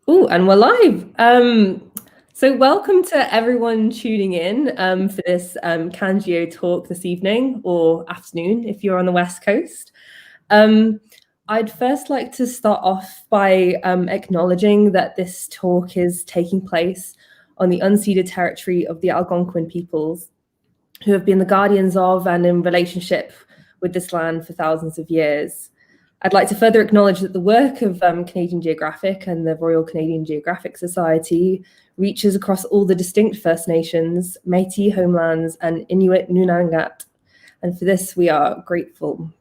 Oh, and we're live. So welcome to everyone tuning in for this Can Geo Talk this evening or afternoon if you're on the West Coast. I'd first like to start off by acknowledging that this talk is taking place on the unceded territory of the Algonquin peoples, who have been the guardians of and in relationship with this land for thousands of years. I'd like to further acknowledge that the work of Canadian Geographic and the Royal Canadian Geographic Society reaches across all the distinct First Nations, Métis homelands, and Inuit Nunangat. And for this, we are grateful.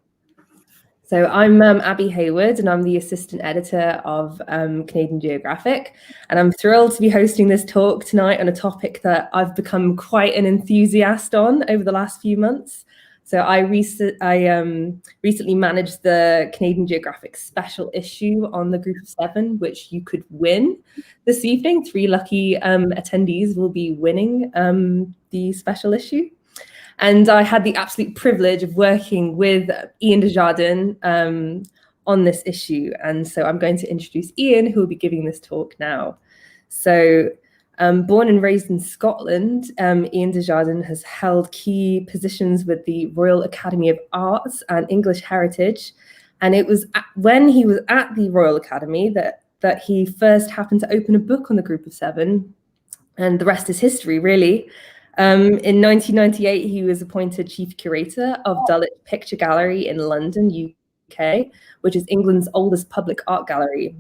So I'm Abby Hayward, and I'm the assistant editor of Canadian Geographic. And I'm thrilled to be hosting this talk tonight on a topic that I've become quite an enthusiast on over the last few months. So I recently managed the Canadian Geographic special issue on the Group of Seven, which you could win this evening. 3 lucky attendees will be winning the special issue. And I had the absolute privilege of working with Ian Dejardin on this issue. And so I'm going to introduce Ian, who will be giving this talk now. So born and raised in Scotland, Ian Dejardin has held key positions with the Royal Academy of Arts and English Heritage. And it was when he was at the Royal Academy that he first happened to open a book on the Group of Seven. And the rest is history, really. In 1998, he was appointed Chief Curator of Dulwich Picture Gallery in London, UK, which is England's oldest public art gallery.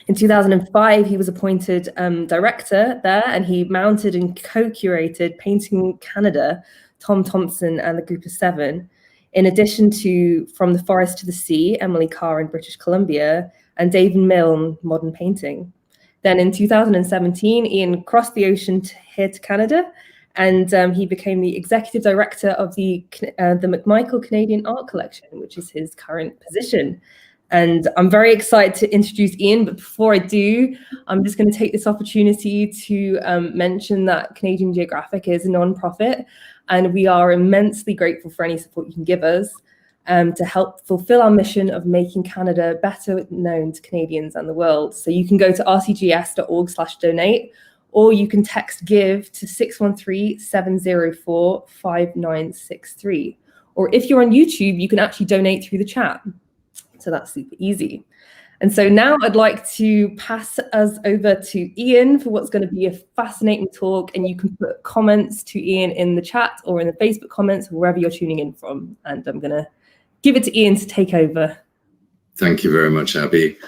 In 2005, he was appointed director there, and he mounted and co-curated Painting Canada, Tom Thompson and the Group of Seven, in addition to From the Forest to the Sea, Emily Carr in British Columbia, and David Milne, Modern Painting. Then in 2017, Ian crossed the ocean here to Canada, and he became the executive director of the McMichael Canadian Art Collection, which is his current position. And I'm very excited to introduce Ian, but before I do, I'm just going to take this opportunity to mention that Canadian Geographic is a non-profit, and we are immensely grateful for any support you can give us to help fulfill our mission of making Canada better known to Canadians and the world. So you can go to rcgs.org/donate, or you can text GIVE to 613-704-5963. Or if you're on YouTube, you can actually donate through the chat. So that's super easy. And so now I'd like to pass us over to Ian for what's going to be a fascinating talk. And you can put comments to Ian in the chat or in the Facebook comments, wherever you're tuning in from. And I'm going to give it to Ian to take over. Thank you very much, Abby.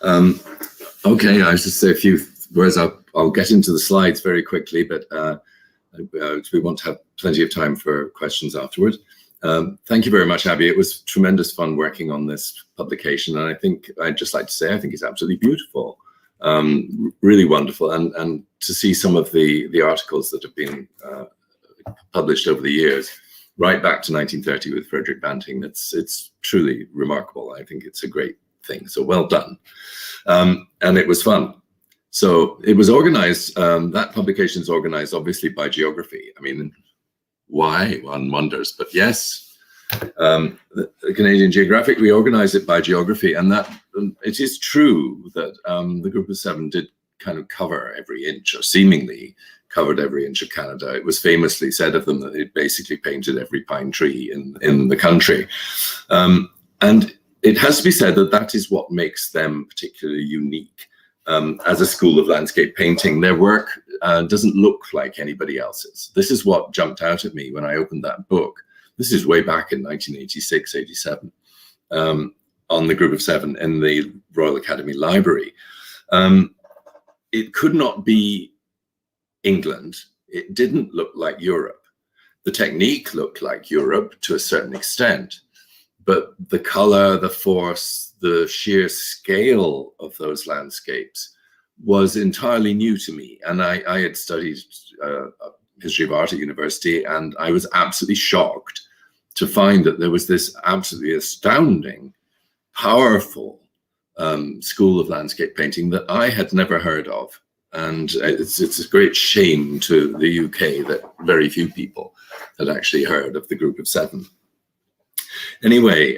Okay, I'll just say a few words. I'll get into the slides very quickly, but we want to have plenty of time for questions afterward. Thank you very much, Abby. It was tremendous fun working on this publication, and I think I'd just like to say I think it's absolutely beautiful, really wonderful, and to see some of the articles that have been published over the years, right back to 1930 with Frederick Banting. It's truly remarkable. I think it's a great thing. So well done, and it was fun. So it was organized, that publication is organized obviously by geography. I mean, why, one wonders, but yes, the Canadian Geographic, we organize it by geography, and that it is true that the Group of Seven did kind of cover every inch, or seemingly covered every inch of Canada. It was famously said of them that they basically painted every pine tree in the country. And it has to be said that that is what makes them particularly unique. As a school of landscape painting, their work doesn't look like anybody else's. This is what jumped out at me when I opened that book. This is way back in 1986, 87, on the Group of Seven in the Royal Academy Library. It could not be England. It didn't look like Europe. The technique looked like Europe to a certain extent, but the color, the force, the sheer scale of those landscapes was entirely new to me. And I had studied history of art at university, and I was absolutely shocked to find that there was this absolutely astounding, powerful school of landscape painting that I had never heard of. And it's a great shame to the UK that very few people had actually heard of the Group of Seven. Anyway,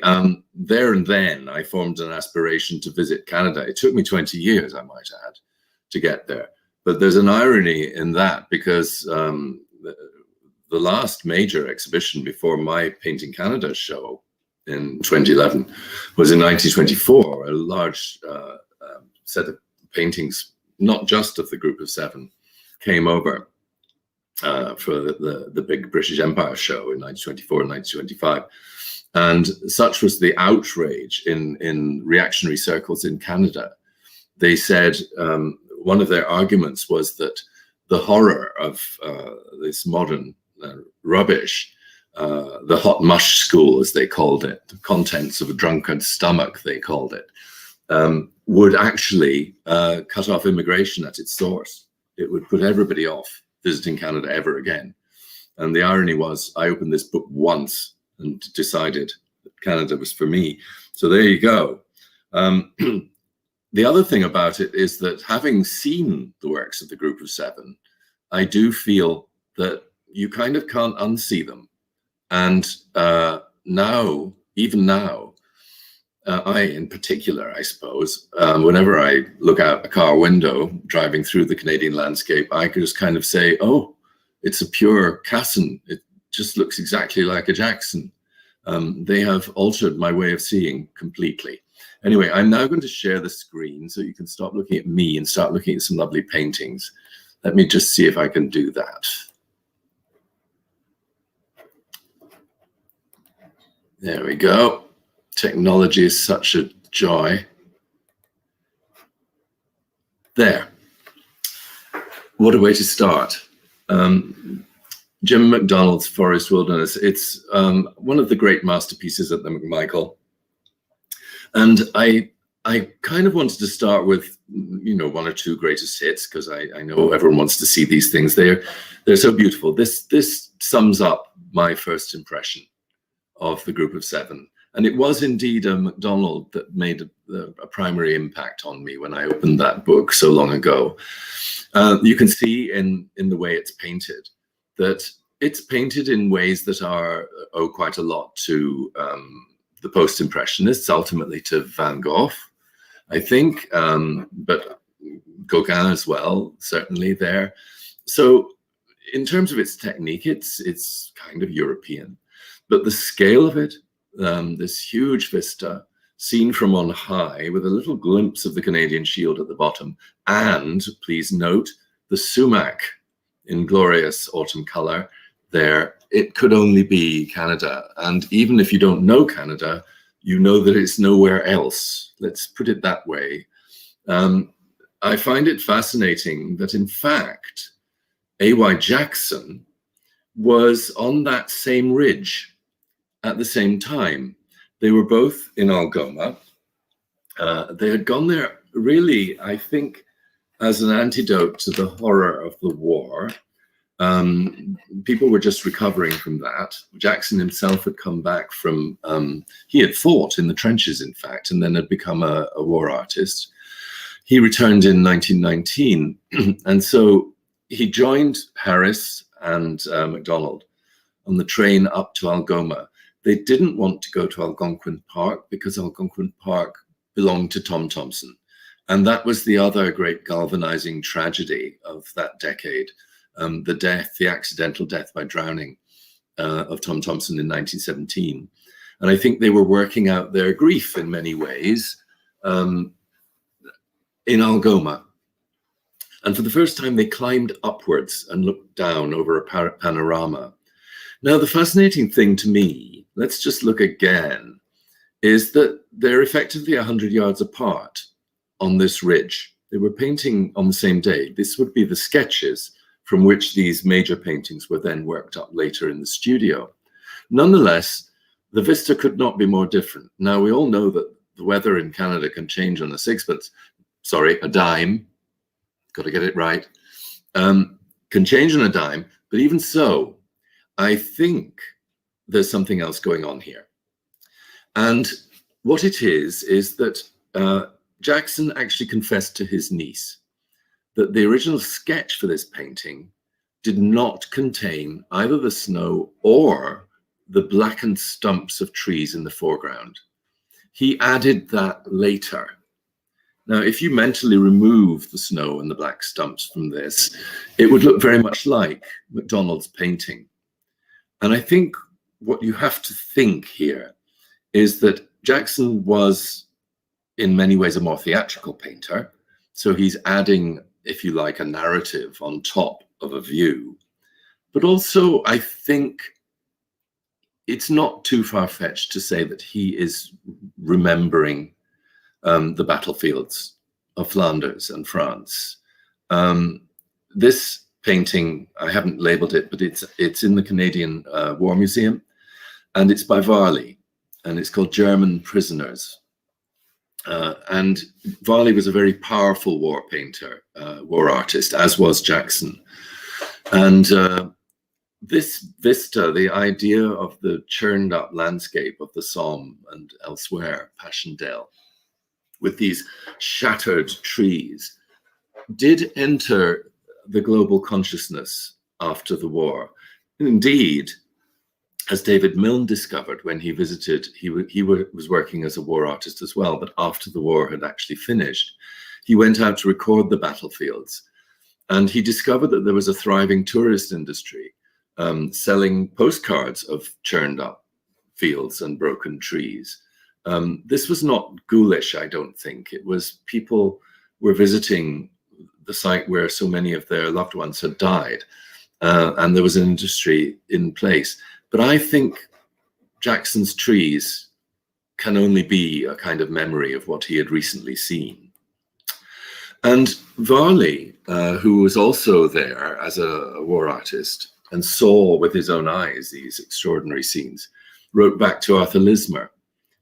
there and then I formed an aspiration to visit Canada. It took me 20 years, I might add, to get there. But there's an irony in that, because the last major exhibition before my Painting Canada show in 2011 was in 1924, a large set of paintings, not just of the Group of Seven, came over for the big British Empire show in 1924 and 1925. And such was the outrage in reactionary circles in Canada. They said one of their arguments was that the horror of this modern rubbish, the hot mush school, as they called it, the contents of a drunkard's stomach, they called it, would actually cut off immigration at its source. It would put everybody off visiting Canada ever again. And the irony was, I opened this book once and decided that Canada was for me. So there you go. The other thing about it is that, having seen the works of the Group of Seven, I do feel that you kind of can't unsee them. And now, even now, I in particular, I suppose, whenever I look out a car window driving through the Canadian landscape, I could just kind of say, oh, it's a pure Castan. It just looks exactly like a Jackson. They have altered my way of seeing completely. Anyway, I'm now going to share the screen so you can stop looking at me and start looking at some lovely paintings. Let me just see if I can do that. There we go. Technology is such a joy. There. What a way to start. Jim McDonald's Forest Wilderness. It's one of the great masterpieces at the McMichael. And I kind of wanted to start with, you know, one or two greatest hits, because I know everyone wants to see these things. They're so beautiful. This sums up my first impression of the Group of Seven. And it was indeed a McDonald that made a primary impact on me when I opened that book so long ago. You can see in the way it's painted that it's painted in ways that owe quite a lot to the post-impressionists, ultimately to Van Gogh, I think, but Gauguin as well, certainly there. So in terms of its technique, it's kind of European, but the scale of it, this huge vista seen from on high with a little glimpse of the Canadian shield at the bottom, and please note the sumac in glorious autumn color there. It could only be Canada. And even if you don't know Canada, you know that it's nowhere else. Let's put it that way. I find it fascinating that, in fact, A.Y. Jackson was on that same ridge at the same time. They were both in Algoma. They had gone there really, I think, as an antidote to the horror of the war. People were just recovering from that. Jackson himself had come back from, he had fought in the trenches, in fact, and then had become a war artist. He returned in 1919, and so he joined Harris and MacDonald on the train up to Algoma. They didn't want to go to Algonquin Park because Algonquin Park belonged to Tom Thompson. And that was the other great galvanizing tragedy of that decade. The accidental death by drowning of Tom Thompson in 1917. And I think they were working out their grief in many ways in Algoma. And for the first time, they climbed upwards and looked down over a panorama. Now, the fascinating thing to me, let's just look again, is that they're effectively 100 yards apart on this ridge. They were painting on the same day. This would be the sketches from which these major paintings were then worked up later in the studio. Nonetheless, the vista could not be more different. Now, we all know that the weather in Canada can change on a dime, got to get it right, can change on a dime, but even so, I think there's something else going on here. And what it is that Jackson actually confessed to his niece that the original sketch for this painting did not contain either the snow or the blackened stumps of trees in the foreground. He added that later. Now, if you mentally remove the snow and the black stumps from this, it would look very much like McDonald's painting. And I think what you have to think here is that Jackson was in many ways a more theatrical painter. So he's adding, if you like, a narrative on top of a view. But also, I think it's not too far-fetched to say that he is remembering the battlefields of Flanders and France. This painting, I haven't labeled it, but it's in the Canadian War Museum, and it's by Varley, and it's called German Prisoners. And Varley was a very powerful war painter, war artist, as was Jackson. And this vista, the idea of the churned up landscape of the Somme and elsewhere, Passchendaele, with these shattered trees, did enter the global consciousness after the war. Indeed, as David Milne discovered when he visited, he was working as a war artist as well, but after the war had actually finished, he went out to record the battlefields. And he discovered that there was a thriving tourist industry selling postcards of churned up fields and broken trees. This was not ghoulish, I don't think. It was people were visiting the site where so many of their loved ones had died, and there was an industry in place. But I think Jackson's trees can only be a kind of memory of what he had recently seen. And Varley, who was also there as a war artist and saw with his own eyes these extraordinary scenes, wrote back to Arthur Lismer.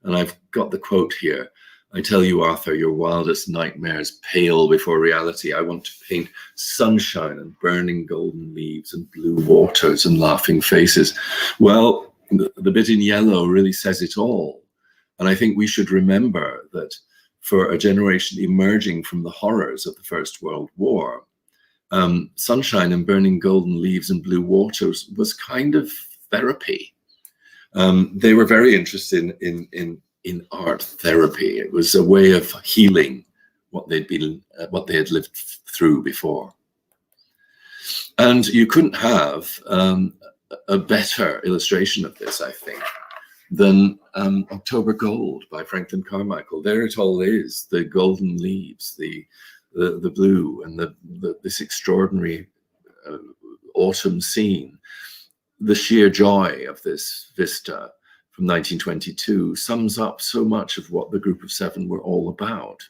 And I've got the quote here. I tell you, Arthur, your wildest nightmares pale before reality. I want to paint sunshine and burning golden leaves and blue waters and laughing faces. Well, the bit in yellow really says it all. And I think we should remember that for a generation emerging from the horrors of the First World War, sunshine and burning golden leaves and blue waters was kind of therapy. They were very interested in art therapy. It was a way of healing what they had lived through before. And you couldn't have a better illustration of this, I think, than October Gold by Franklin Carmichael. There it all is: the golden leaves, the blue, and this extraordinary autumn scene. The sheer joy of this vista from 1922 sums up so much of what the Group of Seven were all about.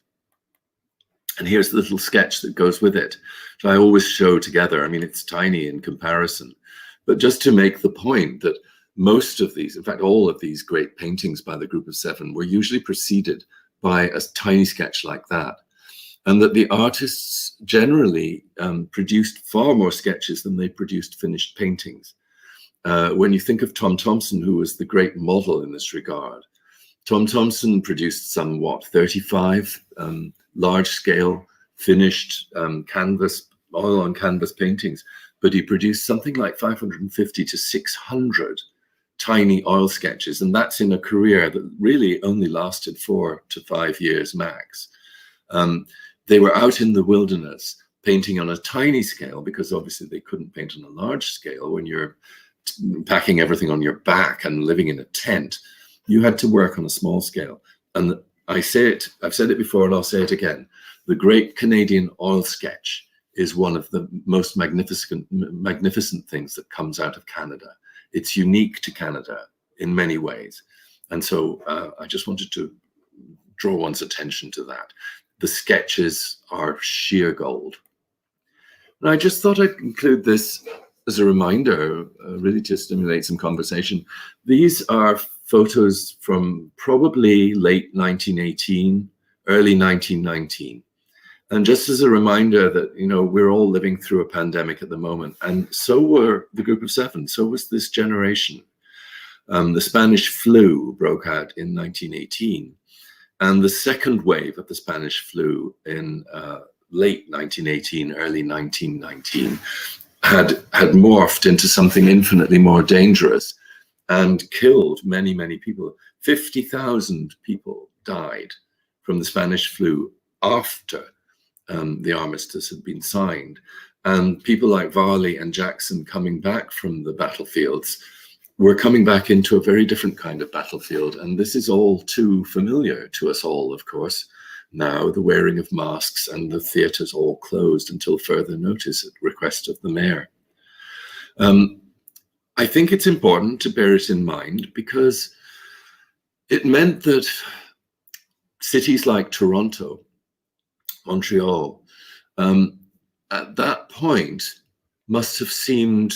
And here's the little sketch that goes with it, which I always show together. I mean, it's tiny in comparison, but just to make the point that most of these, in fact, all of these great paintings by the Group of Seven were usually preceded by a tiny sketch like that. And that the artists generally produced far more sketches than they produced finished paintings. When you think of Tom Thompson, who was the great model in this regard, Tom Thompson produced some, 35 large-scale finished canvas, oil on canvas paintings, but he produced something like 550 to 600 tiny oil sketches, and that's in a career that really only lasted 4 to 5 years max. They were out in the wilderness painting on a tiny scale, because obviously they couldn't paint on a large scale when you're packing everything on your back and living in a tent. You had to work on a small scale. And I've said it before and I'll say it again, the Great Canadian Oil Sketch is one of the most magnificent things that comes out of Canada. It's unique to Canada in many ways. And so I just wanted to draw one's attention to that. The sketches are sheer gold. And I just thought I'd include this as a reminder, really to stimulate some conversation. These are photos from probably late 1918, early 1919. And just as a reminder that, you know, we're all living through a pandemic at the moment, and so were the Group of Seven, so was this generation. The Spanish flu broke out in 1918, and the second wave of the Spanish flu in late 1918, early 1919, had morphed into something infinitely more dangerous and killed many, many people. 50,000 people died from the Spanish flu after the armistice had been signed. And people like Varley and Jackson coming back from the battlefields were coming back into a very different kind of battlefield. And this is all too familiar to us all, of course. Now, the wearing of masks and the theatres all closed until further notice at request of the mayor. I think it's important to bear it in mind because it meant that cities like Toronto, Montreal, at that point must have seemed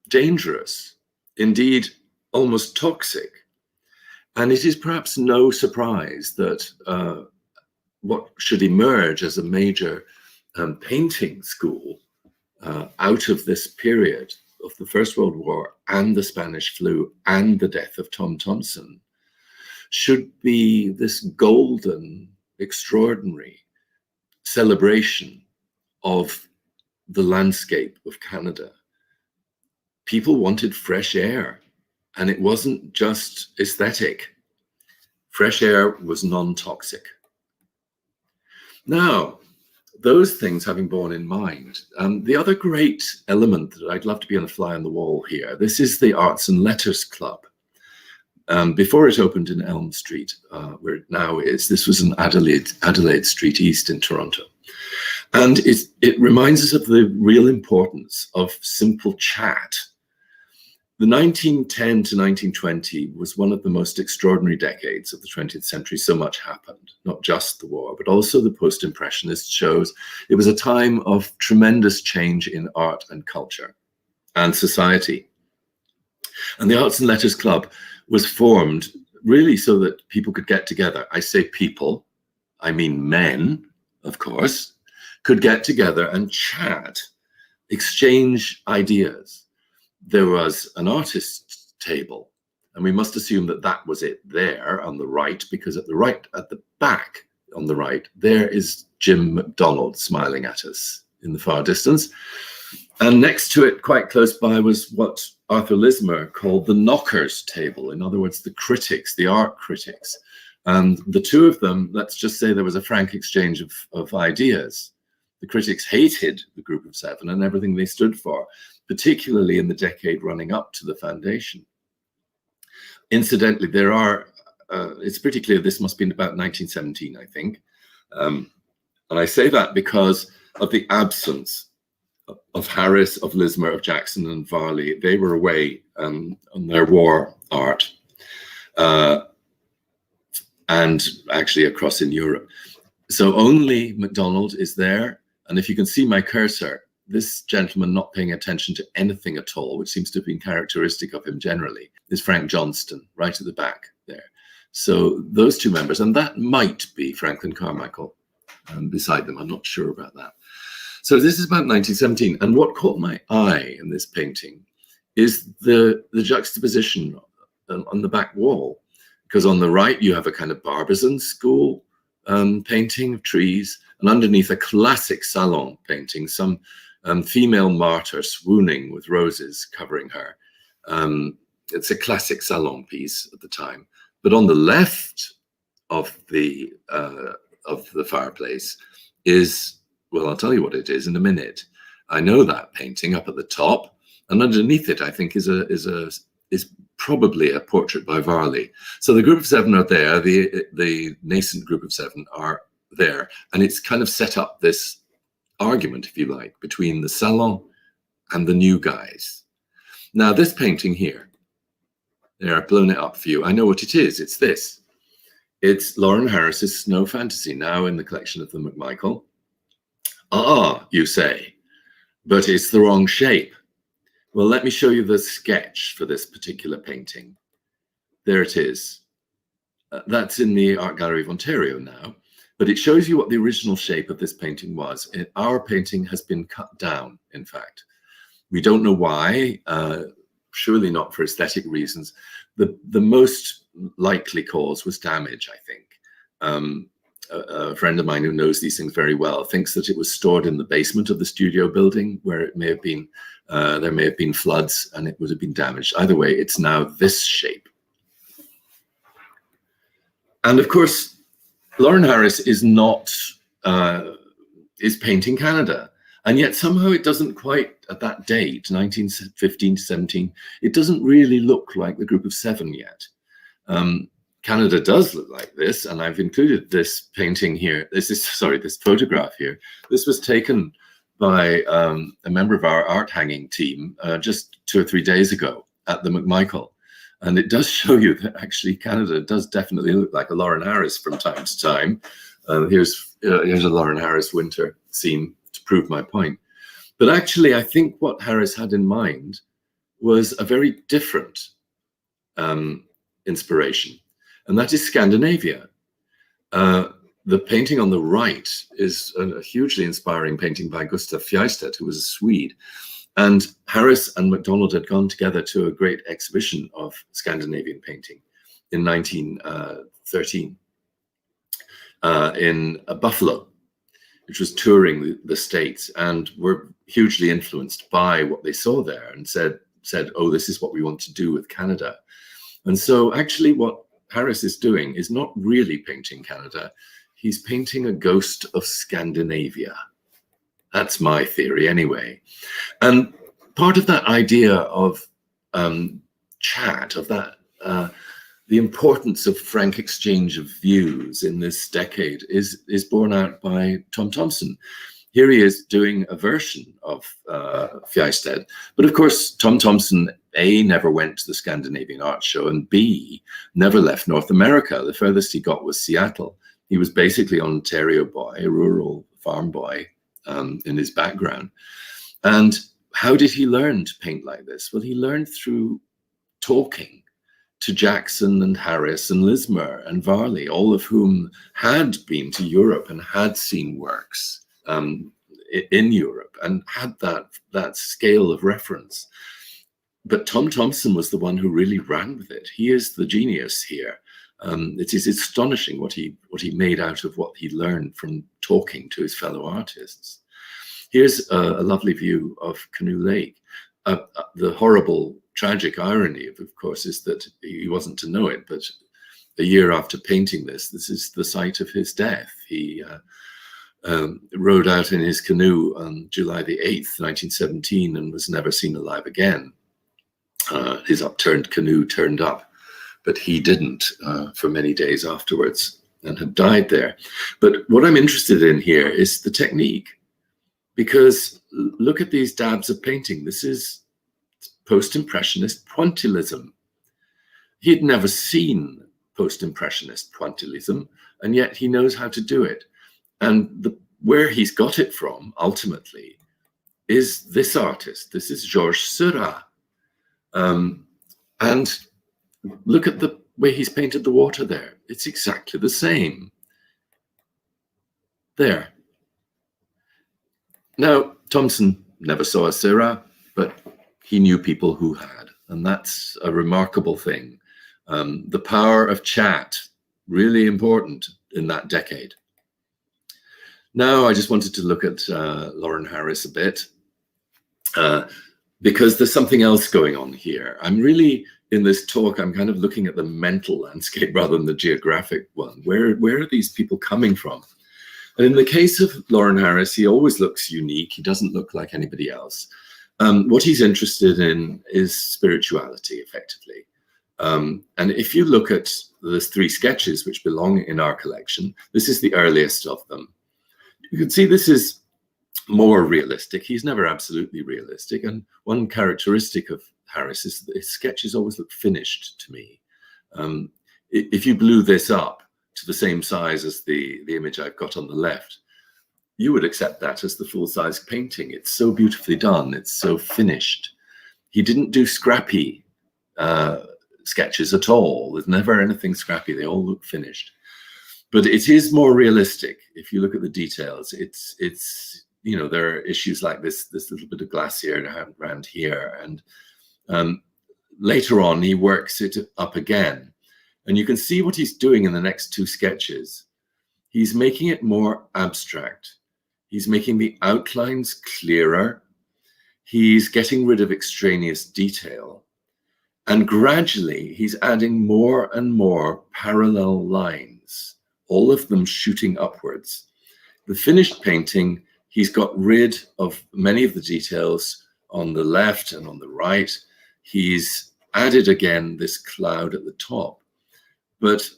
dangerous, indeed almost toxic. And it is perhaps no surprise that what should emerge as a major painting school out of this period of the First World War and the Spanish flu and the death of Tom Thompson should be this golden, extraordinary celebration of the landscape of Canada. People wanted fresh air, and it wasn't just aesthetic. Fresh air was non-toxic. Now, those things having borne in mind, the other great element that I'd love to be on a fly on the wall here, this is the Arts and Letters Club. Before it opened in Elm Street, where it now is, this was in Adelaide Street East in Toronto. And it reminds us of the real importance of simple chat. The 1910 to 1920 was one of the most extraordinary decades of the 20th century. So much happened, not just the war, but also the post-impressionist shows. It was a time of tremendous change in art and culture and society. And the Arts and Letters Club was formed really so that people could get together. I say people, I mean men, of course, could get together and chat, exchange ideas. There was an artist's table, and we must assume that that was it there on the right, because at the back on the right, there is Jim McDonald smiling at us in the far distance. And next to it, quite close by, was what Arthur Lismer called the knockers table. In other words, the critics, the art critics. And the two of them, let's just say there was a frank exchange of ideas. The critics hated the Group of Seven and everything they stood for, particularly in the decade running up to the foundation. Incidentally, there are, it's pretty clear this must have been about 1917, I think. And I say that because of the absence of Harris, of Lismer, of Jackson and Varley. They were away on their war art and actually across in Europe. So only MacDonald is there. And if you can see my cursor, this gentleman not paying attention to anything at all, which seems to have been characteristic of him generally, is Frank Johnston, right at the back there. So those two members, and that might be Franklin Carmichael beside them. I'm not sure about that. So this is about 1917. And what caught my eye in this painting is the juxtaposition on the back wall. Because on the right, you have a kind of Barbizon school painting of trees, and underneath a classic salon painting, some female martyr swooning with roses covering her. It's a classic salon piece at the time. But on the left of the fireplace is, well, I'll tell you what it is in a minute. I know that painting up at the top, and underneath it, I think, is probably a portrait by Varley. So the Group of Seven are there. The nascent Group of Seven are there, and it's kind of set up this argument, if you like, between the salon and the new guys. Now, this painting here, there, I've blown it up for you. I know what it is. It's this. It's Lauren Harris's Snow Fantasy, now in the collection of the McMichael. Ah, you say, but it's the wrong shape. Well, let me show you the sketch for this particular painting. There it is. That's in the Art Gallery of Ontario now, but it shows you what the original shape of this painting was. Our painting has been cut down, in fact. We don't know why, surely not for aesthetic reasons. The most likely cause was damage, I think. A friend of mine who knows these things very well thinks that it was stored in the basement of the studio building, where it may have been, there may have been floods and it would have been damaged. Either way, it's now this shape. And of course, Lauren Harris is not is painting Canada. And yet somehow it doesn't quite, at that date, 1915 to 17, it doesn't really look like the Group of Seven yet. Canada does look like this, and I've included this painting here. This photograph here. This was taken by a member of our art hanging team just 2 or 3 days ago at the McMichael. And it does show you that actually Canada does definitely look like a Lauren Harris from time to time. Here's a Lauren Harris winter scene to prove my point. But actually, I think what Harris had in mind was a very different inspiration, and that is Scandinavia. The painting on the right is a hugely inspiring painting by Gustav Fjärstedt, who was a Swede. And Harris and MacDonald had gone together to a great exhibition of Scandinavian painting in 1913 in Buffalo, which was touring the States, and were hugely influenced by what they saw there and said, oh, this is what we want to do with Canada. And so actually what Harris is doing is not really painting Canada. He's painting a ghost of Scandinavia. That's my theory anyway. And part of that idea of chat, of that, the importance of frank exchange of views in this decade is borne out by Tom Thompson. Here he is doing a version of Fjärstedt. But of course, Tom Thompson, A, never went to the Scandinavian Art Show, and B, never left North America. The furthest he got was Seattle. He was basically an Ontario boy, a rural farm boy in his background. And how did he learn to paint like this? Well, he learned through talking to Jackson and Harris and Lismer and Varley, all of whom had been to Europe and had seen works in Europe and had that scale of reference. But Tom Thompson was the one who really ran with it. He is the genius here. It is astonishing what he made out of what he learned from talking to his fellow artists. Here's a lovely view of Canoe Lake. The horrible, tragic irony, of course, is that he wasn't to know it, but a year after painting this is the site of his death. He rode out in his canoe on July the 8th, 1917, and was never seen alive again. His upturned canoe turned up, but he didn't for many days afterwards and had died there. But what I'm interested in here is the technique, because look at these dabs of painting. This is post-impressionist pointillism. He had never seen post-impressionist pointillism, and yet he knows how to do it. And where he's got it from, ultimately, is this artist. This is Georges Seurat. And look at the way he's painted the water there. It's exactly the same. There. Now, Thompson never saw a Seurat, but he knew people who had, and that's a remarkable thing. The power of chat, really important in that decade. Now, I just wanted to look at Lauren Harris a bit, because there's something else going on here. I'm really, in this talk, I'm kind of looking at the mental landscape rather than the geographic one. Where are these people coming from? And in the case of Lauren Harris, he always looks unique. He doesn't look like anybody else. What he's interested in is spirituality, effectively. And if you look at the 3 sketches which belong in our collection, this is the earliest of them. You can see this is more realistic. He's never absolutely realistic. And one characteristic of Harris is that his sketches always look finished to me. If you blew this up to the same size as the image I've got on the left, you would accept that as the full-size painting. It's so beautifully done. It's so finished. He didn't do scrappy sketches at all. There's never anything scrappy. They all look finished. But it is more realistic. If you look at the details, it's you know, there are issues like this little bit of glacier around here. And later on, he works it up again. And you can see what he's doing in the next 2 sketches. He's making it more abstract. He's making the outlines clearer. He's getting rid of extraneous detail. And gradually, he's adding more and more parallel lines, all of them shooting upwards. The finished painting, he's got rid of many of the details on the left and on the right. He's added again this cloud at the top, but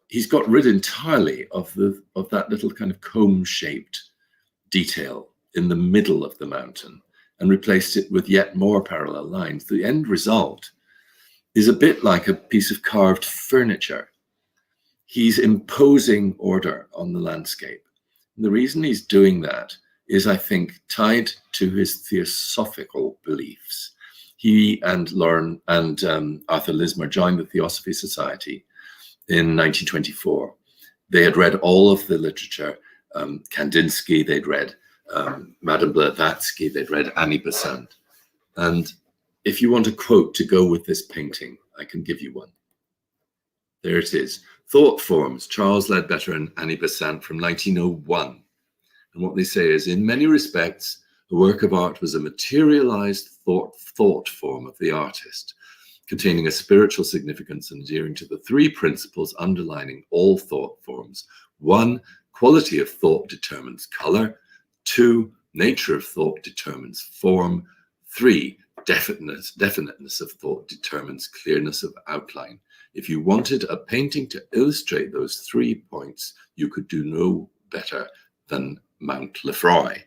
he's got rid entirely of that little kind of comb-shaped detail in the middle of the mountain and replaced it with yet more parallel lines. The end result is a bit like a piece of carved furniture. He's imposing order on the landscape. And the reason he's doing that is, I think, tied to his theosophical beliefs. He and Lauren and Arthur Lismer joined the Theosophy Society in 1924. They had read all of the literature, Kandinsky, they'd read Madame Blavatsky, they'd read Annie Besant. And if you want a quote to go with this painting, I can give you one. There it is. Thought Forms, Charles Ledbetter and Annie Besant from 1901. And what they say is, in many respects, the work of art was a materialized thought form of the artist, containing a spiritual significance and adhering to the three principles underlining all thought forms. 1, quality of thought determines color. 2, nature of thought determines form. 3, definiteness of thought determines clearness of outline. If you wanted a painting to illustrate those 3 points, you could do no better than Mount Lefroy.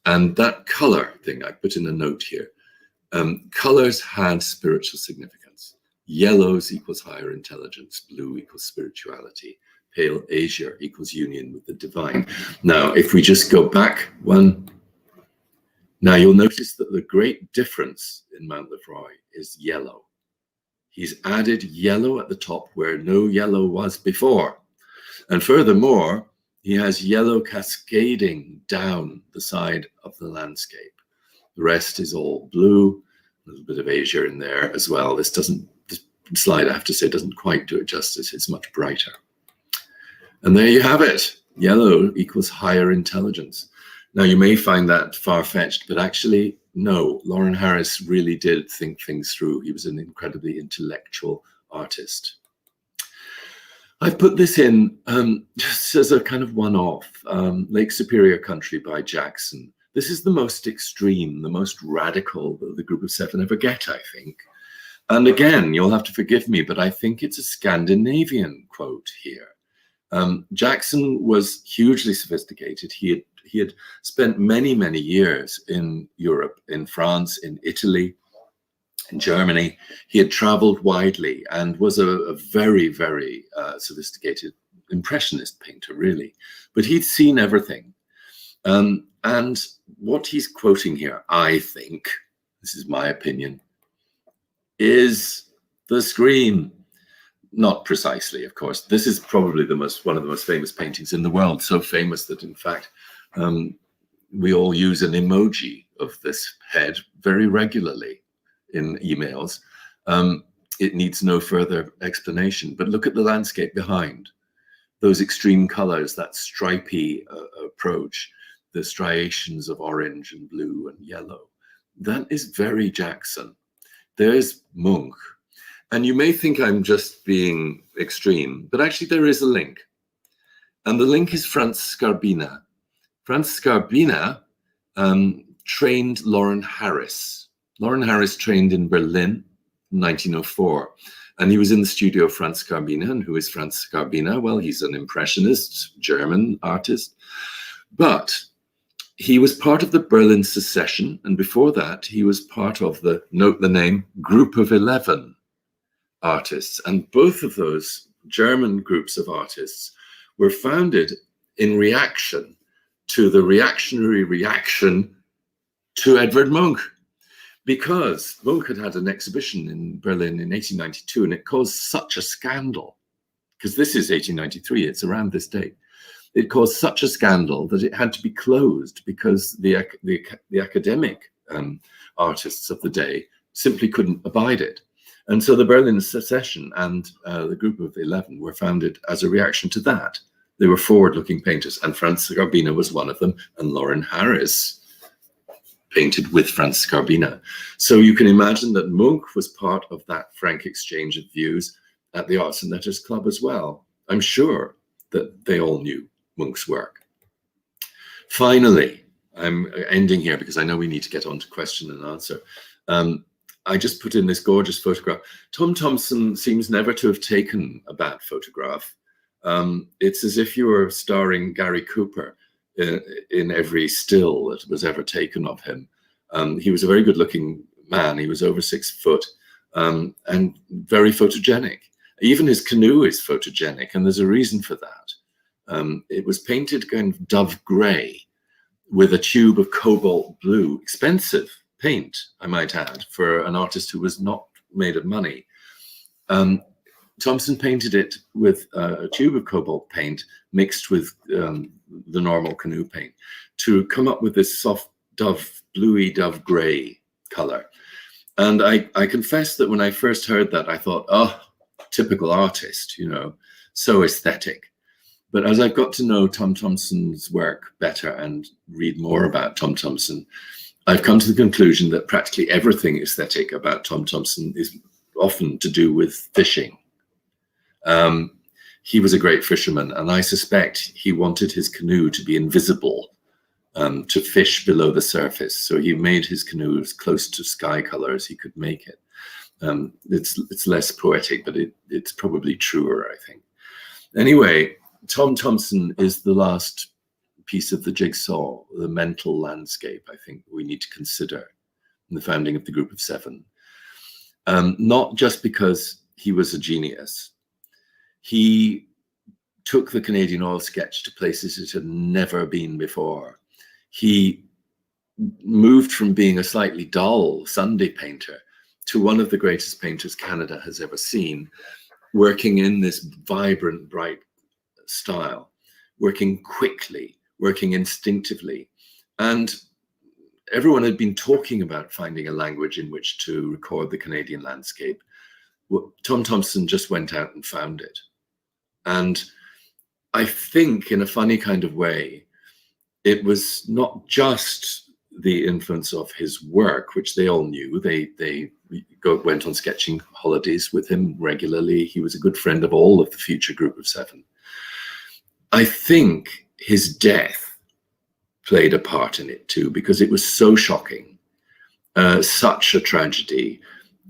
And that color thing, I put in a note here. Colors had spiritual significance. Yellows equals higher intelligence. Blue equals spirituality. Pale azure equals union with the divine. Now, if we just go back one, now you'll notice that the great difference in Mount Lefroy is yellow. He's added yellow at the top where no yellow was before. And furthermore, he has yellow cascading down the side of the landscape. The rest is all blue, a little bit of azure in there as well. This slide, I have to say, doesn't quite do it justice. It's much brighter. And there you have it. Yellow equals higher intelligence. Now, you may find that far-fetched, but actually, no, Lauren Harris really did think things through. He was an incredibly intellectual artist. I've put this in just as a kind of one-off, Lake Superior Country by Jackson. This is the most extreme, the most radical that the group of 7 ever get, I think. And again, you'll have to forgive me, but I think it's a Scandinavian quote here. Jackson was hugely sophisticated. He had spent many, many years in Europe, in France, in Italy, in Germany. He had traveled widely and was a very, very sophisticated impressionist painter, really. But he'd seen everything. And what he's quoting here, I think, this is my opinion, is the scream. Not precisely, of course. This is probably one of the most famous paintings in the world, so famous that, in fact, we all use an emoji of this head very regularly in emails. It needs no further explanation, but look at the landscape behind. Those extreme colors, that stripy approach, the striations of orange and blue and yellow. That is very Jackson. There's Munch. And you may think I'm just being extreme, but actually there is a link. And the link is Franz Skarbina. Franz Skarbina trained Lauren Harris. Lauren Harris trained in Berlin in 1904. And he was in the studio of Franz Skarbina. And who is Franz Skarbina? Well, he's an impressionist, German artist. But he was part of the Berlin Secession. And before that, he was part of the, note the name, Group of 11 artists. And both of those German groups of artists were founded in reaction to the reactionary reaction to Edvard Munch, because Munch had an exhibition in Berlin in 1892, and it caused such a scandal, because this is 1893, it's around this date. It caused such a scandal that it had to be closed because the academic artists of the day simply couldn't abide it. And so the Berlin Secession and the Group of 11 were founded as a reaction to that. They were forward-looking painters, and Franz Skarbina was one of them, and Lauren Harris painted with Franz Skarbina. So you can imagine that Munch was part of that frank exchange of views at the Arts and Letters Club as well. I'm sure that they all knew Munch's work. Finally, I'm ending here because I know we need to get on to question and answer. I just put in this gorgeous photograph. Tom Thompson seems never to have taken a bad photograph. It's as if you were starring Gary Cooper in every still that was ever taken of him. He was a very good-looking man. He was over 6 foot and very photogenic. Even his canoe is photogenic, and there's a reason for that. It was painted kind of dove gray with a tube of cobalt blue, expensive paint, I might add, for an artist who was not made of money. Thompson painted it with a tube of cobalt paint mixed with the normal canoe paint to come up with this soft bluey dove gray color. And I confess that when I first heard that, I thought, oh, typical artist, you know, so aesthetic. But as I've got to know Tom Thompson's work better and read more about Tom Thompson, I've come to the conclusion that practically everything aesthetic about Tom Thompson is often to do with fishing. He was a great fisherman, and I suspect he wanted his canoe to be invisible, to fish below the surface. So he made his canoe as close to sky color as he could make it. It's less poetic, but it's probably truer, I think. Anyway, Tom Thompson is the last piece of the jigsaw, the mental landscape, I think we need to consider in the founding of the Group of Seven. Not just because he was a genius. He took the Canadian oil sketch to places it had never been before. He moved from being a slightly dull Sunday painter to one of the greatest painters Canada has ever seen, working in this vibrant, bright style, working quickly, working instinctively. And everyone had been talking about finding a language in which to record the Canadian landscape. Well, Tom Thompson just went out and found it. And I think in a funny kind of way, it was not just the influence of his work, which they all knew. They went on sketching holidays with him regularly. He was a good friend of all of the future Group of Seven. I think his death played a part in it too, because it was so shocking, such a tragedy.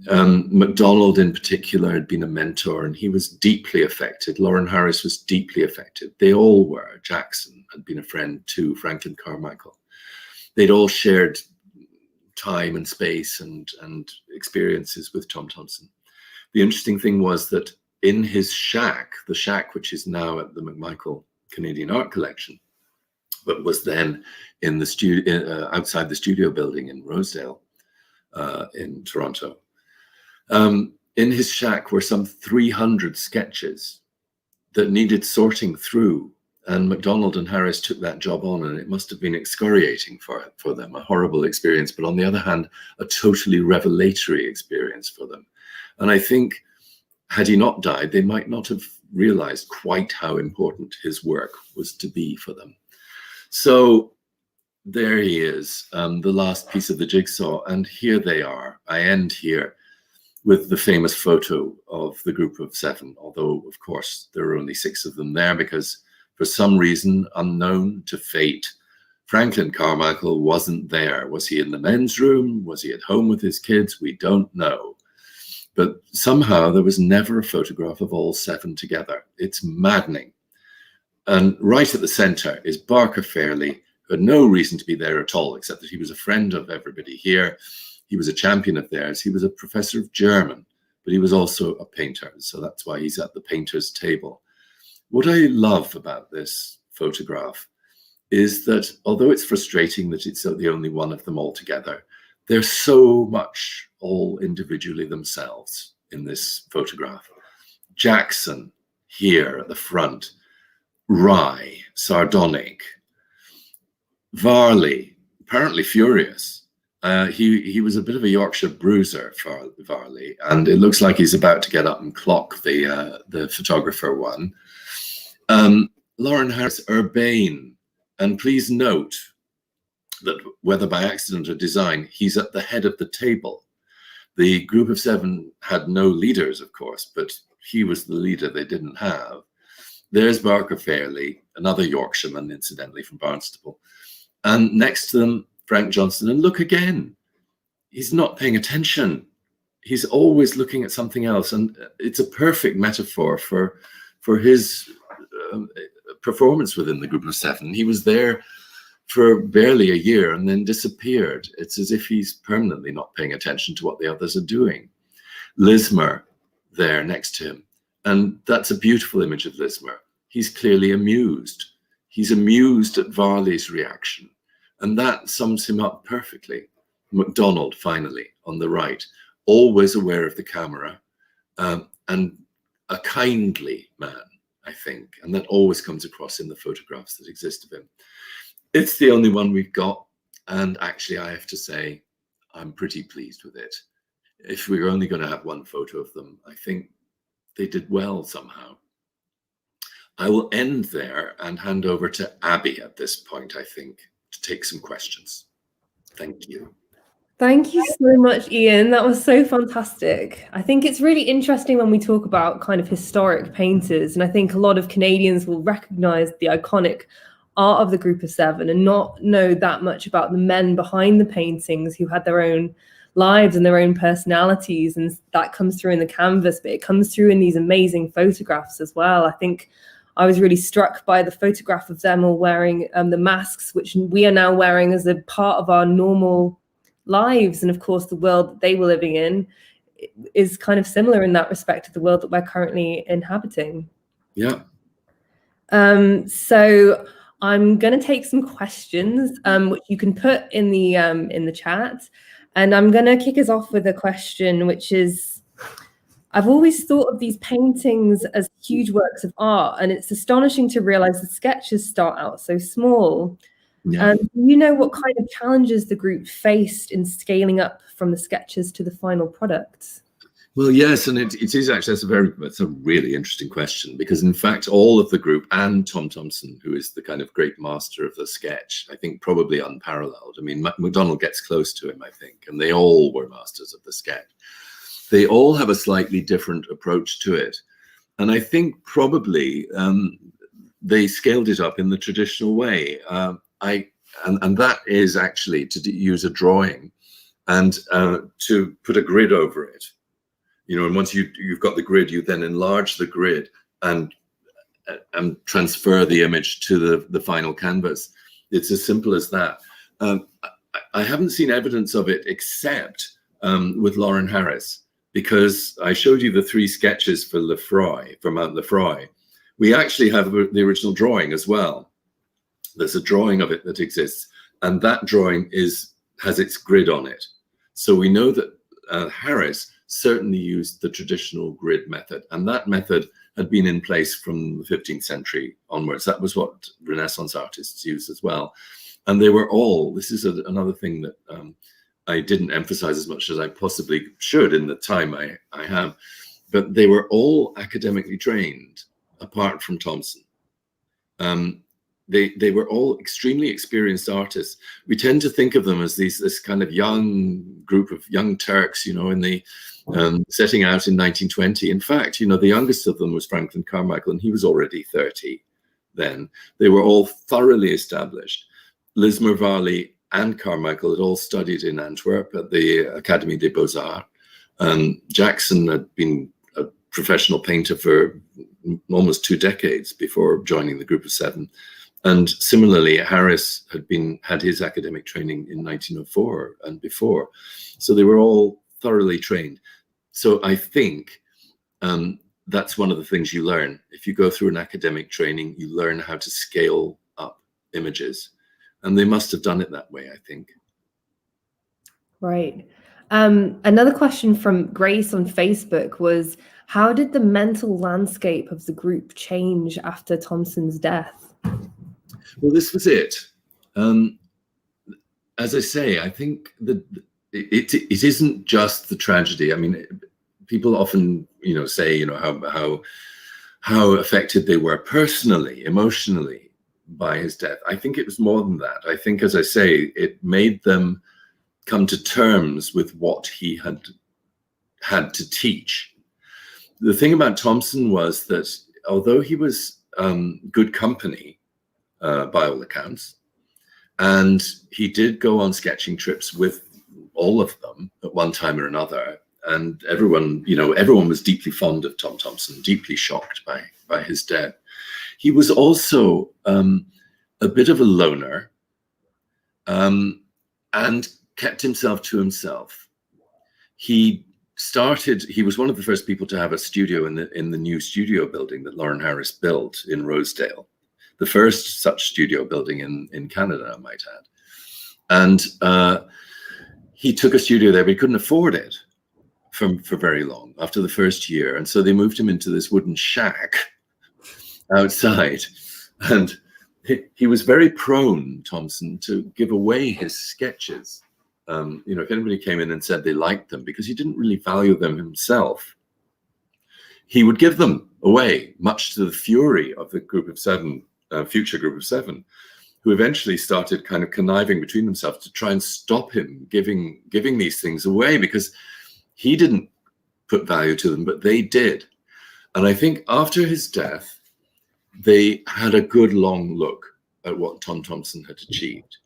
McDonald in particular had been a mentor, and he was deeply affected. Lauren Harris was deeply affected. They all were. Jackson had been a friend too, Franklin Carmichael. They'd all shared time and space and experiences with Tom Thompson. The interesting thing was that in his shack, the shack which is now at the McMichael Canadian Art Collection, but was then in the studio outside the studio building in Rosedale in Toronto. In his shack were some 300 sketches that needed sorting through, and McDonald and Harris took that job on, and it must have been excoriating for them, a horrible experience, but on the other hand, a totally revelatory experience for them. And I think had he not died, they might not have realized quite how important his work was to be for them. So there he is, the last piece of the jigsaw, and here they are. I end here with the famous photo of the Group of Seven, although of course there are only 6 of them there because for some reason unknown to fate, Franklin Carmichael wasn't there. Was he in the men's room? Was he at home with his kids? We don't know. But somehow there was never a photograph of all 7 together. It's maddening. And right at the center is Barker Fairley, who had no reason to be there at all, except that he was a friend of everybody here. He was a champion of theirs. He was a professor of German, but he was also a painter. So that's why he's at the painter's table. What I love about this photograph is that although it's frustrating that it's the only one of them all together, they're so much all individually themselves in this photograph. Jackson here at the front, wry, sardonic. Varley, apparently furious. He was a bit of a Yorkshire bruiser for Varley, and it looks like he's about to get up and clock the photographer one. Lauren Harris, urbane, and please note that whether by accident or design, he's at the head of the table. The Group of Seven had no leaders, of course, but he was the leader they didn't have. There's Barker Fairley, another Yorkshireman, incidentally, from Barnstaple. And next to them, Frank Johnson. And look again, he's not paying attention. He's always looking at something else. And it's a perfect metaphor for his performance within the group of seven. He was there for barely a year and then disappeared. It's as if he's permanently not paying attention to what the others are doing. Lismer there next to him. And that's a beautiful image of Lismer. He's clearly amused. He's amused at Varley's reaction. And that sums him up perfectly. McDonald, finally, on the right, always aware of the camera, and a kindly man, I think. And that always comes across in the photographs that exist of him. It's the only one we've got. And actually, I have to say, I'm pretty pleased with it. If we were only going to have one photo of them, I think they did well somehow. I will end there and hand over to Abby at this point, I think, to take some questions. Thank you. Thank you so much, Ian. That was so fantastic. I think it's really interesting when we talk about kind of historic painters, and I think a lot of Canadians will recognize the iconic art of the group of seven and not know that much about the men behind the paintings who had their own lives and their own personalities, and that comes through in the canvas, but it comes through in these amazing photographs as well. I think I was really struck by the photograph of them all wearing the masks, which we are now wearing as a part of our normal lives. And of course, the world that they were living in is kind of similar in that respect to the world that we're currently inhabiting. Yeah. So I'm going to take some questions, which you can put in the chat. And I'm going to kick us off with a question, which is, I've always thought of these paintings as huge works of art, and it's astonishing to realize the sketches start out so small. Yeah. You know what kind of challenges the group faced in scaling up from the sketches to the final products? Well, yes, and it is actually, that's a really interesting question, because in fact, all of the group and Tom Thompson, who is the kind of great master of the sketch, I think probably unparalleled. I mean, McDonald gets close to him, I think, and they all were masters of the sketch. They all have a slightly different approach to it. And I think probably they scaled it up in the traditional way. And that is actually to use a drawing and to put a grid over it. You know, and once you've got the grid, you then enlarge the grid and transfer the image to the final canvas. It's as simple as that. I haven't seen evidence of it except with Lauren Harris, because I showed you the 3 sketches for Lefroy, for Mount Lefroy. We actually have the original drawing as well. There's a drawing of it that exists, and that drawing has its grid on it. So we know that Harris certainly used the traditional grid method, and that method had been in place from the 15th century onwards. That was what Renaissance artists used as well. And they were all, this is another thing that I didn't emphasize as much as I possibly should in the time I have, but they were all academically trained, apart from Thompson. They were all extremely experienced artists. We tend to think of them as this kind of young group of young Turks, you know, in the setting out in 1920. In fact, you know, the youngest of them was Franklin Carmichael, and he was already 30 then. They were all thoroughly established. Lismer, Varley, and Carmichael had all studied in Antwerp at the Académie des Beaux-Arts. Jackson had been a professional painter for almost 2 decades before joining the group of 7. And similarly, Harris had his academic training in 1904 and before. So they were all thoroughly trained. So I think that's one of the things you learn. If you go through an academic training, you learn how to scale up images. And they must have done it that way, I think. Right. Another question from Grace on Facebook was, how did the mental landscape of the group change after Thompson's death? Well, this was it. As I say, I think that it isn't just the tragedy. I mean, people often, you know, say, you know, how affected they were personally, emotionally by his death. I think it was more than that. I think, as I say, it made them come to terms with what he had to teach. The thing about Thompson was that although he was good company, by all accounts, And he did go on sketching trips with all of them at one time or another. And everyone was deeply fond of Tom Thompson, deeply shocked by his death. He was also a bit of a loner, and kept himself to himself. He was one of the first people to have a studio in the new studio building that Lauren Harris built in Rosedale, the first such studio building in Canada, I might add. And he took a studio there, but he couldn't afford it for very long after the first year. And so they moved him into this wooden shack outside. And he was very prone, Thompson, to give away his sketches. If anybody came in and said they liked them, because he didn't really value them himself, he would give them away, much to the fury of the group of seven, future group of seven, who eventually started kind of conniving between themselves to try and stop him giving these things away, because he didn't put value to them, but they did. And I think after his death, they had a good long look at what Tom Thompson had achieved.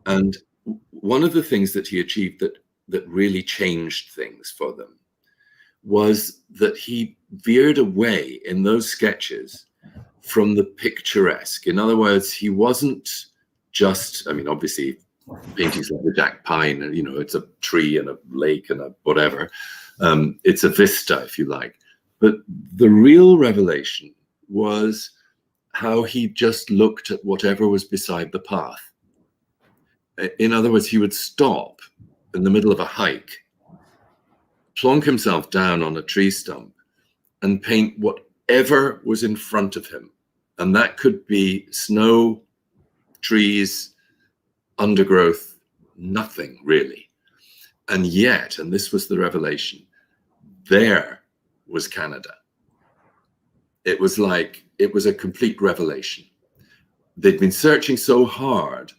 And one of the things that he achieved that really changed things for them was that he veered away in those sketches from the picturesque. In other words, he wasn't just, obviously, paintings like the Jack Pine, it's a tree and a lake and a whatever. It's a vista, if you like. But the real revelation was how he just looked at whatever was beside the path. In other words, he would stop in the middle of a hike, plonk himself down on a tree stump, and paint whatever was in front of him. And that could be snow, trees, undergrowth, nothing really. And yet, and this was the revelation, there was Canada. It was a complete revelation. They'd been searching so hard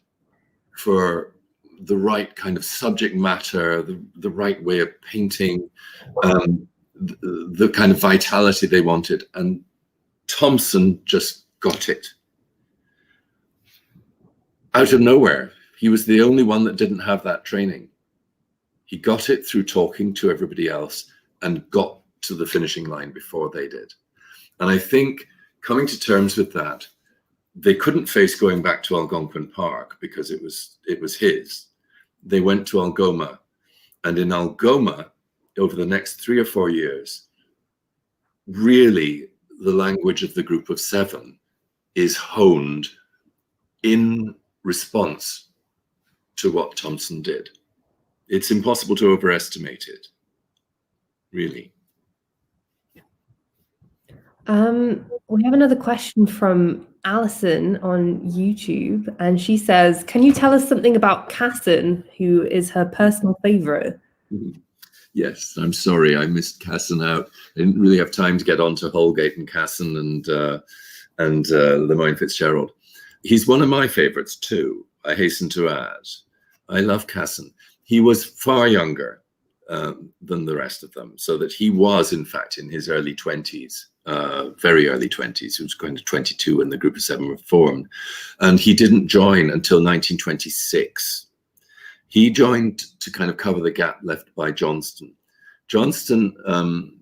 for the right kind of subject matter, the right way of painting, the kind of vitality they wanted. And Thompson just got it. Out of nowhere. He was the only one that didn't have that training. He got it through talking to everybody else and got to the finishing line before they did. And I think coming to terms with that, they couldn't face going back to Algonquin Park because it was his. They went to Algoma, and in Algoma, over the next 3 or 4 years, really the language of the group of seven is honed in response to what Thompson did. It's impossible to overestimate it, really. We have another question from Alison on YouTube, and she says, can you tell us something about Castan, who is her personal favorite? Yes, I'm sorry, I missed Castan out. I didn't really have time to get on to Holgate and Castan and Lemoyne Fitzgerald. He's one of my favorites too, I hasten to add. I love Castan. He was far younger than the rest of them, so that he was, in fact, in his early 20s, very early 20s. He was going to 22 when the group of seven were formed. And he didn't join until 1926. He joined to kind of cover the gap left by Johnston. Johnston,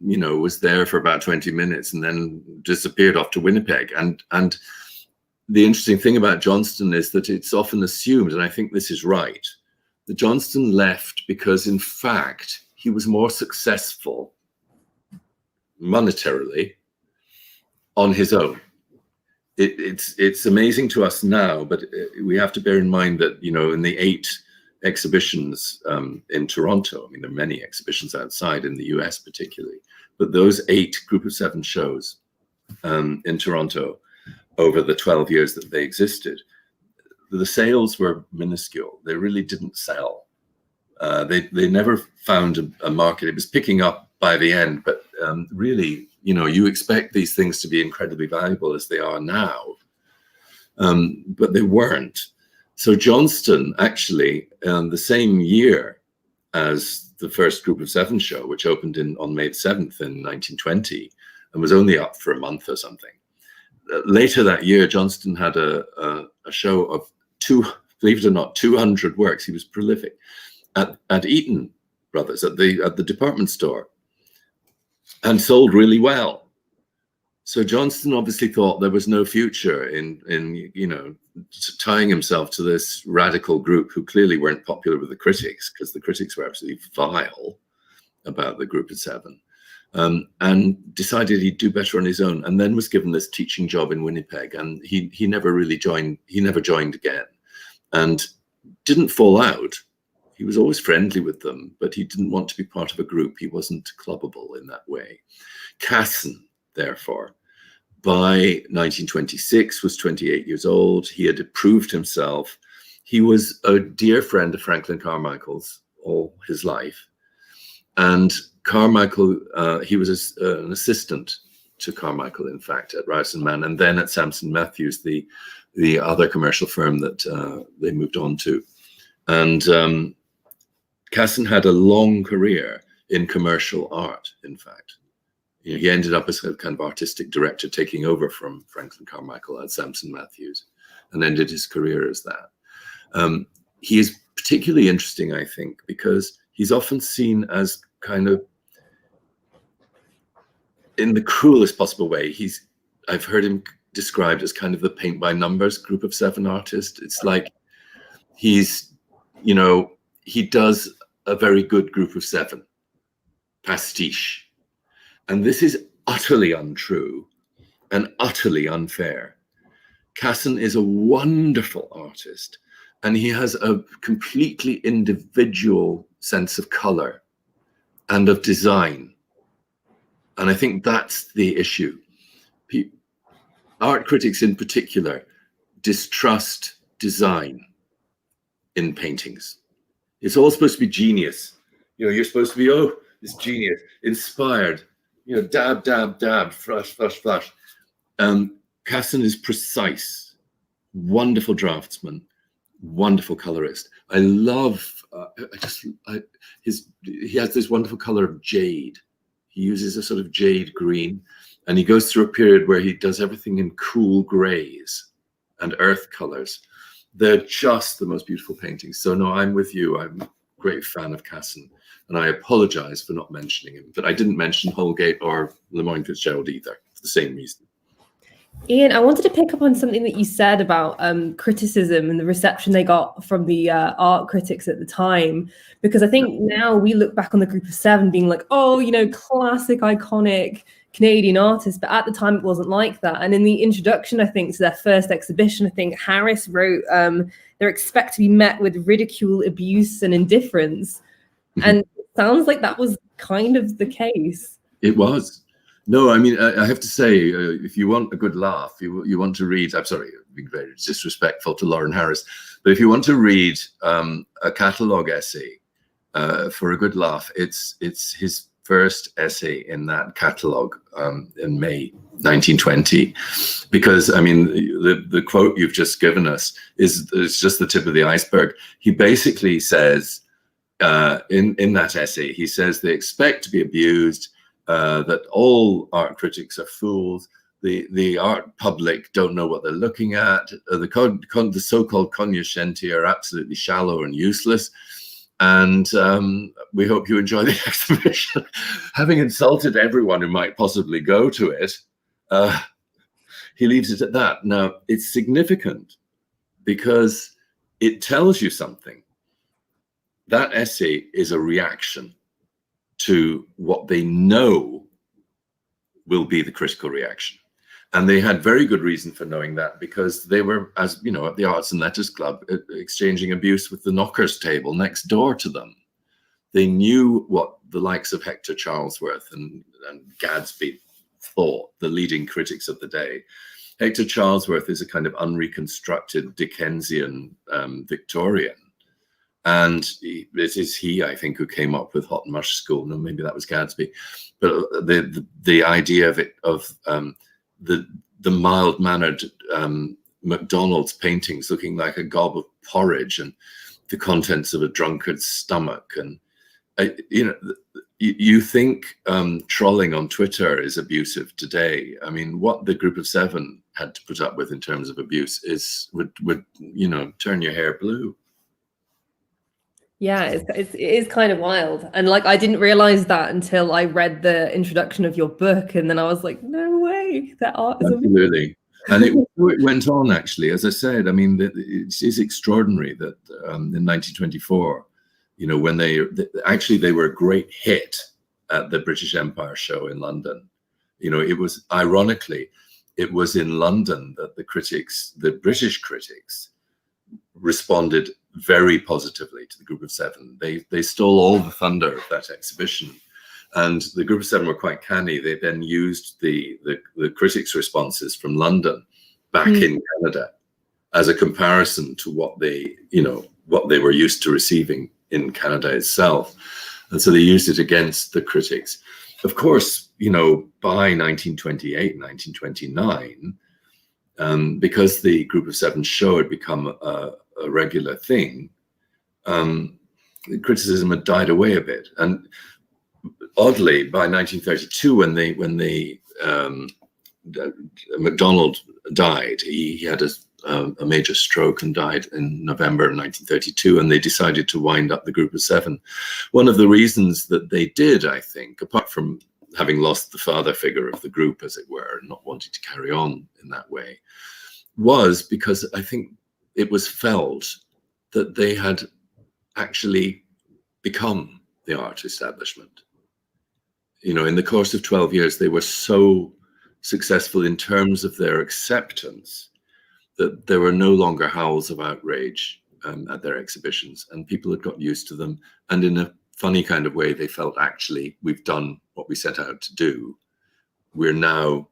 was there for about 20 minutes and then disappeared off to Winnipeg. And the interesting thing about Johnston is that it's often assumed, and I think this is right, that Johnston left because, in fact, he was more successful monetarily on his own. It's amazing to us now, but we have to bear in mind that, in the 8 exhibitions in Toronto, there are many exhibitions outside in the US particularly, but those 8 group of 7 shows in Toronto over the 12 years that they existed, the sales were minuscule. They really didn't sell. They never found a market. It was picking up by the end, but really, you expect these things to be incredibly valuable as they are now, but they weren't. So Johnston actually, the same year as the first group of 7 show, which opened on May 7th in 1920 and was only up for a month or something. Later that year, Johnston had a show of believe it or not, 200 works. He was prolific at Eaton Brothers, at the department store, and sold really well. So Johnston obviously thought there was no future in tying himself to this radical group who clearly weren't popular with the critics, because the critics were absolutely vile about the group of seven, and decided he'd do better on his own, and then was given this teaching job in Winnipeg, and he never really joined. He never joined again, and didn't fall out. He was always friendly with them, but he didn't want to be part of a group. He wasn't clubbable in that way. Castan, therefore, by 1926, was 28 years old. He had proved himself. He was a dear friend of Franklin Carmichael's all his life. And Carmichael, he was an assistant to Carmichael, in fact, at Rouse and Mann, and then at Sampson Matthews, the other commercial firm that they moved on to. And Castan had a long career in commercial art, in fact. He ended up as a kind of artistic director, taking over from Franklin Carmichael at Sampson Matthews, and ended his career as that. He is particularly interesting, I think, because he's often seen as kind of, in the cruelest possible way, I've heard him described as kind of the paint by numbers group of seven artist. It's like he does a very good group of seven, pastiche. And this is utterly untrue and utterly unfair. Castan is a wonderful artist, and he has a completely individual sense of color and of design. And I think that's the issue. Art critics in particular distrust design in paintings. It's all supposed to be genius. You're supposed to be, oh, this genius, inspired, dab, dab, dab, flush, flush, flush. Castan is precise, wonderful draftsman, wonderful colorist. I love, he has this wonderful color of jade. He uses a sort of jade green, and he goes through a period where he does everything in cool grays and earth colors. They're just the most beautiful paintings. So no, I'm with you. I'm a great fan of Castan, and I apologize for not mentioning him. But I didn't mention Holgate or Lemoyne Fitzgerald either, for the same reason. Ian, I wanted to pick up on something that you said about criticism and the reception they got from the art critics at the time, because I think now we look back on the group of seven being like, oh, classic, iconic Canadian artists, but at the time it wasn't like that. And in the introduction, I think, to their first exhibition, I think Harris wrote, they're expected to be met with ridicule, abuse, and indifference. And it sounds like that was kind of the case. It was. No, I mean, I have to say, if you want a good laugh, you want to read, I'm sorry, being very disrespectful to Lauren Harris, but if you want to read a catalogue essay for a good laugh, it's his first essay in that catalogue in May 1920, because, I mean, the quote you've just given us is just the tip of the iceberg. He basically says, in that essay, he says they expect to be abused, that all art critics are fools, the art public don't know what they're looking at, the so-called cognoscenti are absolutely shallow and useless, and we hope you enjoy the exhibition. Having insulted everyone who might possibly go to it, he leaves it at that. Now, it's significant because it tells you something. That essay is a reaction to what they know will be the critical reaction. And they had very good reason for knowing that, because they were, as you know, at the Arts and Letters Club, exchanging abuse with the knockers table next door to them. They knew what the likes of Hector Charlesworth and Gadsby thought, the leading critics of the day. Hector Charlesworth is a kind of unreconstructed Dickensian Victorian. And it is he, I think, who came up with Hot Mush School. No, maybe that was Gadsby. But the idea of it, of the mild-mannered McDonald's paintings looking like a gob of porridge and the contents of a drunkard's stomach. And, you think trolling on Twitter is abusive today. I mean, what the Group of Seven had to put up with in terms of abuse would turn your hair blue. Yeah, it is kind of wild. And like, I didn't realize that until I read the introduction of your book. And then I was like, no way, that art is absolutely. And it went on, actually. As I said, I mean, it is extraordinary that in 1924, when they were a great hit at the British Empire show in London. It was, ironically, it was in London that the British critics responded very positively to the Group of Seven. They stole all the thunder of that exhibition. And the Group of Seven were quite canny. They then used the critics' responses from London back in Canada as a comparison to what they were used to receiving in Canada itself. And so they used it against the critics. Of course, by 1928, 1929, because the Group of Seven show had become a regular thing, the criticism had died away a bit. And oddly, by 1932, when McDonald died, he had a major stroke and died in November of 1932, and they decided to wind up the Group of Seven. One of the reasons that they did, I think, apart from having lost the father figure of the group, as it were, and not wanting to carry on in that way, was because I think it was felt that they had actually become the art establishment. In the course of 12 years, they were so successful in terms of their acceptance that there were no longer howls of outrage at their exhibitions, and people had got used to them. And in a funny kind of way, they felt, actually, we've done what we set out to do. We're now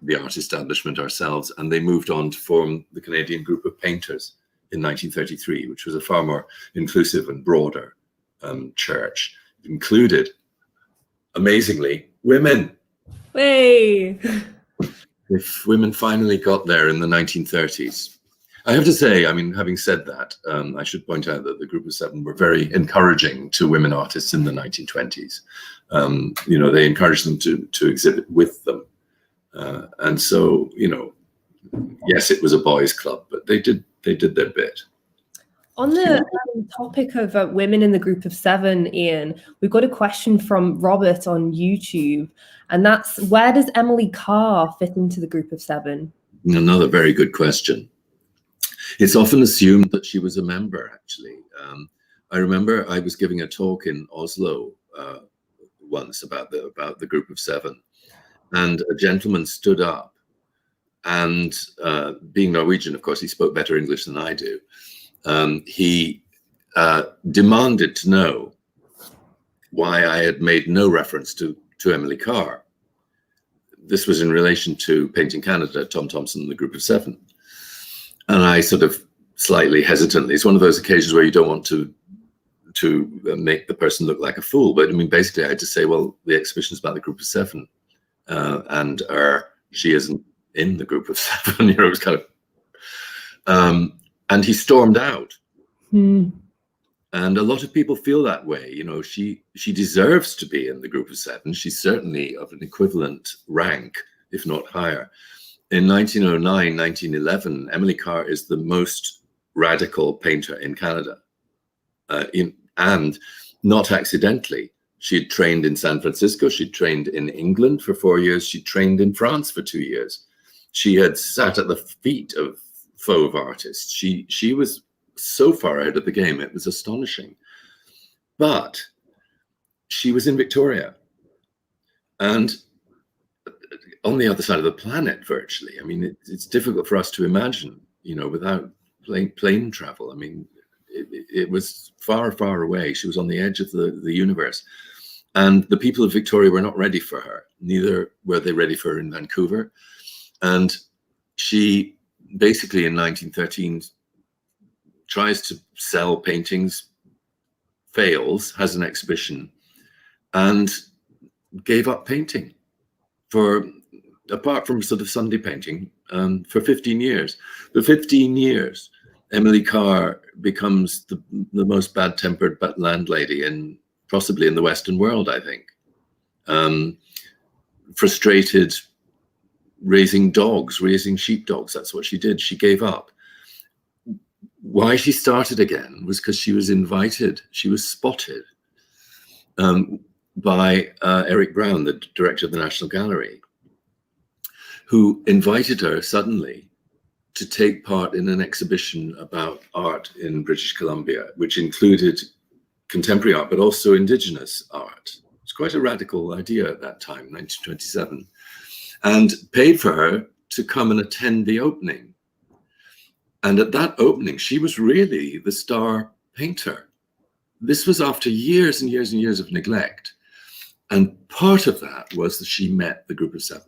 the art establishment ourselves. And they moved on to form the Canadian Group of Painters in 1933, which was a far more inclusive and broader church. It included, amazingly, women. Hey! If women finally got there in the 1930s. I have to say, I mean, having said that, I should point out that the Group of Seven were very encouraging to women artists in the 1920s. They encouraged them to exhibit with them. And so, yes, it was a boys' club, but they did their bit. On the topic of women in the Group of Seven, Ian, we've got a question from Robert on YouTube, and that's, where does Emily Carr fit into the Group of Seven? Another very good question. It's often assumed that she was a member, actually. I remember I was giving a talk in Oslo once about the Group of Seven, and a gentleman stood up, and being Norwegian, of course, he spoke better English than I do. He demanded to know why I had made no reference to Emily Carr. This was in relation to Painting Canada, Tom Thompson and the Group of Seven. And I sort of slightly hesitantly, it's one of those occasions where you don't want to make the person look like a fool. But I mean, basically I had to say, well, the exhibition's about the Group of Seven, and she isn't in the Group of Seven. It was kind of, and he stormed out. And a lot of people feel that way. She deserves to be in the Group of Seven. She's certainly of an equivalent rank, if not higher. In 1909, 1911, Emily Carr is the most radical painter in Canada. And not accidentally. She'd trained in San Francisco. She'd trained in England for 4 years. She trained in France for 2 years. She had sat at the feet of fauve artists. She was so far ahead of the game, it was astonishing. But she was in Victoria, and on the other side of the planet, virtually. I mean, it's difficult for us to imagine, without plane travel. I mean, it was far, far away. She was on the edge of the universe. And the people of Victoria were not ready for her. Neither were they ready for her in Vancouver. And she basically in 1913 tries to sell paintings, fails, has an exhibition, and gave up painting apart from sort of Sunday painting, for 15 years. For 15 years, Emily Carr becomes the most bad-tempered landlady in possibly in the Western world, I think. Frustrated raising dogs, raising sheepdogs. That's what she did. She gave up. Why she started again was because she was invited, she was spotted by Eric Brown, the director of the National Gallery, who invited her suddenly to take part in an exhibition about art in British Columbia, which included contemporary art, but also indigenous art. It's quite a radical idea at that time, 1927, and paid for her to come and attend the opening. And at that opening, she was really the star painter. This was after years and years and years of neglect. And part of that was that she met the group of 7.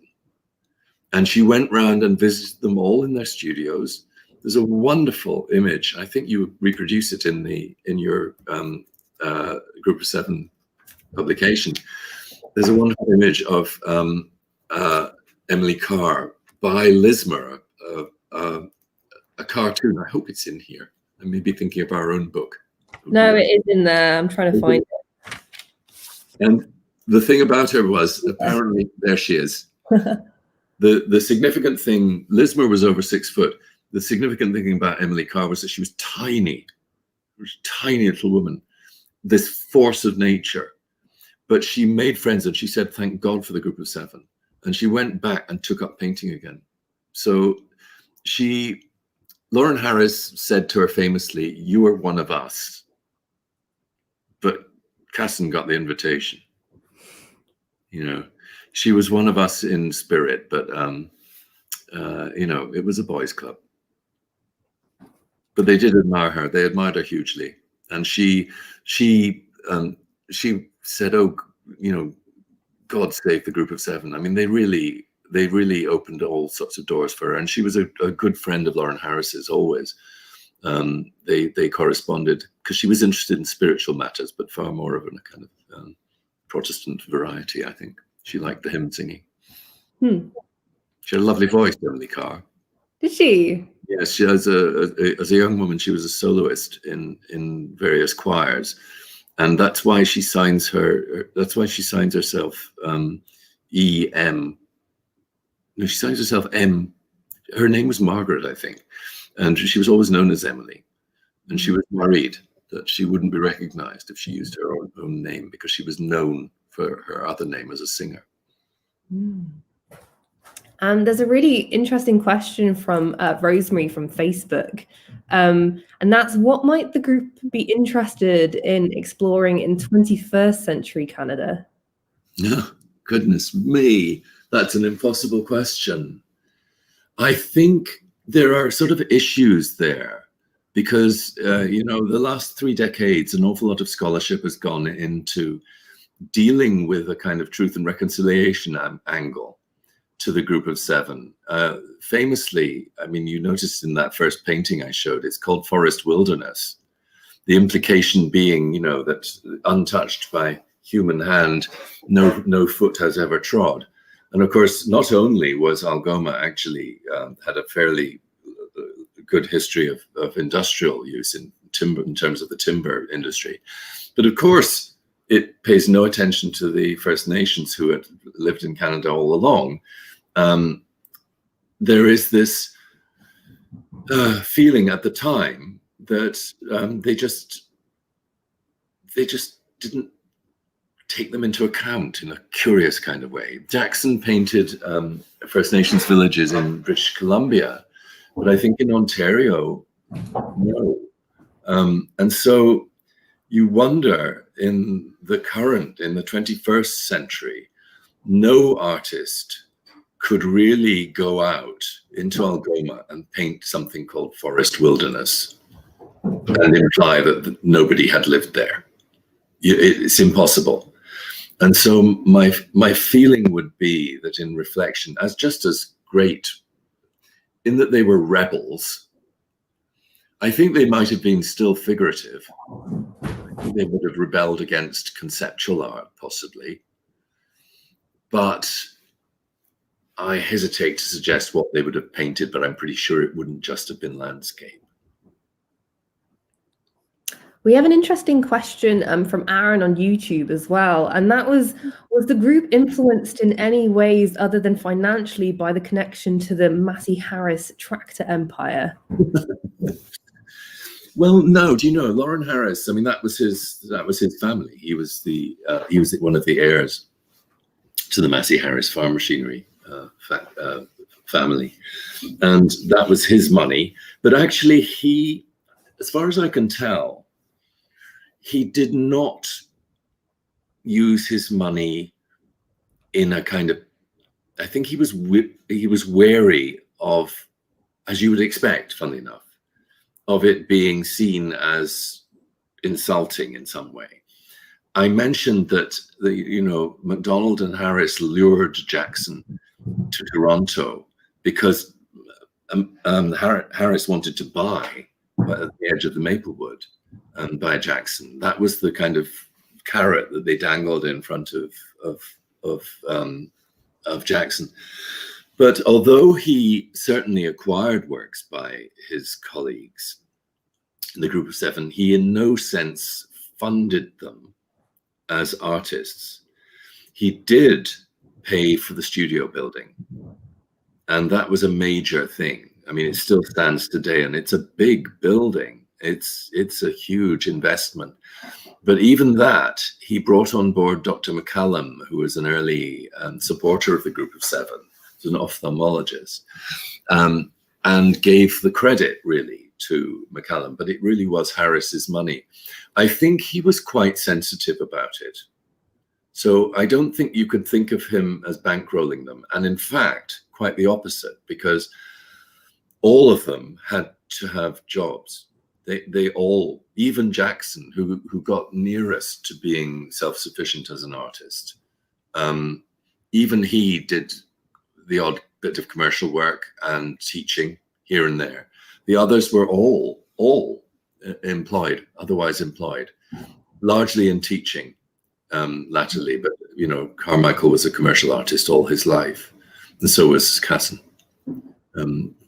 And she went round and visited them all in their studios. There's a wonderful image. I think you reproduce it in your group of 7 publication. There's a wonderful image of Emily Carr by Lismer, a cartoon. I hope it's in here. I may be thinking of our own book. No, it is in there. I'm trying to find it. And the thing about her was, apparently, there she is. The significant thing, Lismer was over 6 foot. The significant thing about Emily Carr was that she was tiny. She was a tiny little woman, this force of nature. But she made friends, and she said, thank God for the group of 7. And she went back and took up painting again. So Lauren Harris said to her famously, you are one of us. But Castan got the invitation. You know, she was one of us in spirit, but, you know, it was a boys' club. But they did admire her. They admired her hugely. And she said, oh, you know, God save the group of 7. I mean, they really opened all sorts of doors for her. And she was a good friend of Lauren Harris's always. They corresponded because she was interested in spiritual matters, but far more of a kind of Protestant variety, I think. She liked the hymn singing. She had a lovely voice, Emily Carr. Did she? Yes, she as a young woman, she was a soloist in various choirs, and that's why she signs her. That's why she signs herself E.M. No, she signs herself M. Her name was Margaret, I think, and she was always known as Emily. And she was worried that she wouldn't be recognized if she used her own name, because she was known for her other name as a singer. There's a really interesting question from Rosemary from Facebook. And that's, what might the group be interested in exploring in 21st century Canada? Oh, goodness me, that's an impossible question. I think there are sort of issues there because, you know, the last 3 decades, an awful lot of scholarship has gone into dealing with a kind of truth and reconciliation angle to the group of 7. Famously, I mean, you noticed in that first painting I showed, it's called Forest Wilderness. The implication being, you know, that untouched by human hand, no foot has ever trod. And of course, not only was Algoma actually had a fairly good history of industrial use in timber, in terms of the timber industry, but of course, it pays no attention to the First Nations who had lived in Canada all along. There is this feeling at the time that they just didn't take them into account in a curious kind of way. Jackson painted First Nations villages in British Columbia, but I think in Ontario, no. And so you wonder, in the 21st century, no artist could really go out into Algoma and paint something called Forest Wilderness and imply that nobody had lived there. It's impossible. And so my feeling would be that, in reflection, as just as great, in that they were rebels, I think they might have been still figurative. I think they would have rebelled against conceptual art, possibly. But I hesitate to suggest what they would have painted, but I'm pretty sure it wouldn't just have been landscape. We have an interesting question from Aaron on YouTube as well, and that was the group influenced in any ways other than financially by the connection to the Massey Harris tractor empire? Well, no. Do you know Lauren Harris? I mean, that was his family. He was one of the heirs to the Massey Harris farm machinery family, and that was his money. But actually, he, as far as I can tell, he did not use his money in a kind of, I think he was wary of, as you would expect, funnily enough, of it being seen as insulting in some way. I mentioned that McDonald and Harris lured Jackson to Toronto because Harris wanted to buy at the edge of the Maplewood and buy Jackson. That was the kind of carrot that they dangled in front of Jackson. But although he certainly acquired works by his colleagues in the Group of Seven, he in no sense funded them as artists. He did pay for the studio building, and that was a major thing. I mean, it still stands today, and it's a big building. It's a huge investment. But even that, he brought on board Dr. McCallum, who was an early supporter of the Group of Seven, an ophthalmologist, and gave the credit really to McCallum, but it really was Harris's money. I think he was quite sensitive about it. So I don't think you could think of him as bankrolling them. And in fact, quite the opposite, because all of them had to have jobs. They all, even Jackson, who got nearest to being self-sufficient as an artist, even he did the odd bit of commercial work and teaching here and there. The others were all employed, otherwise employed, largely in teaching latterly. But Carmichael was a commercial artist all his life, and so was Castan.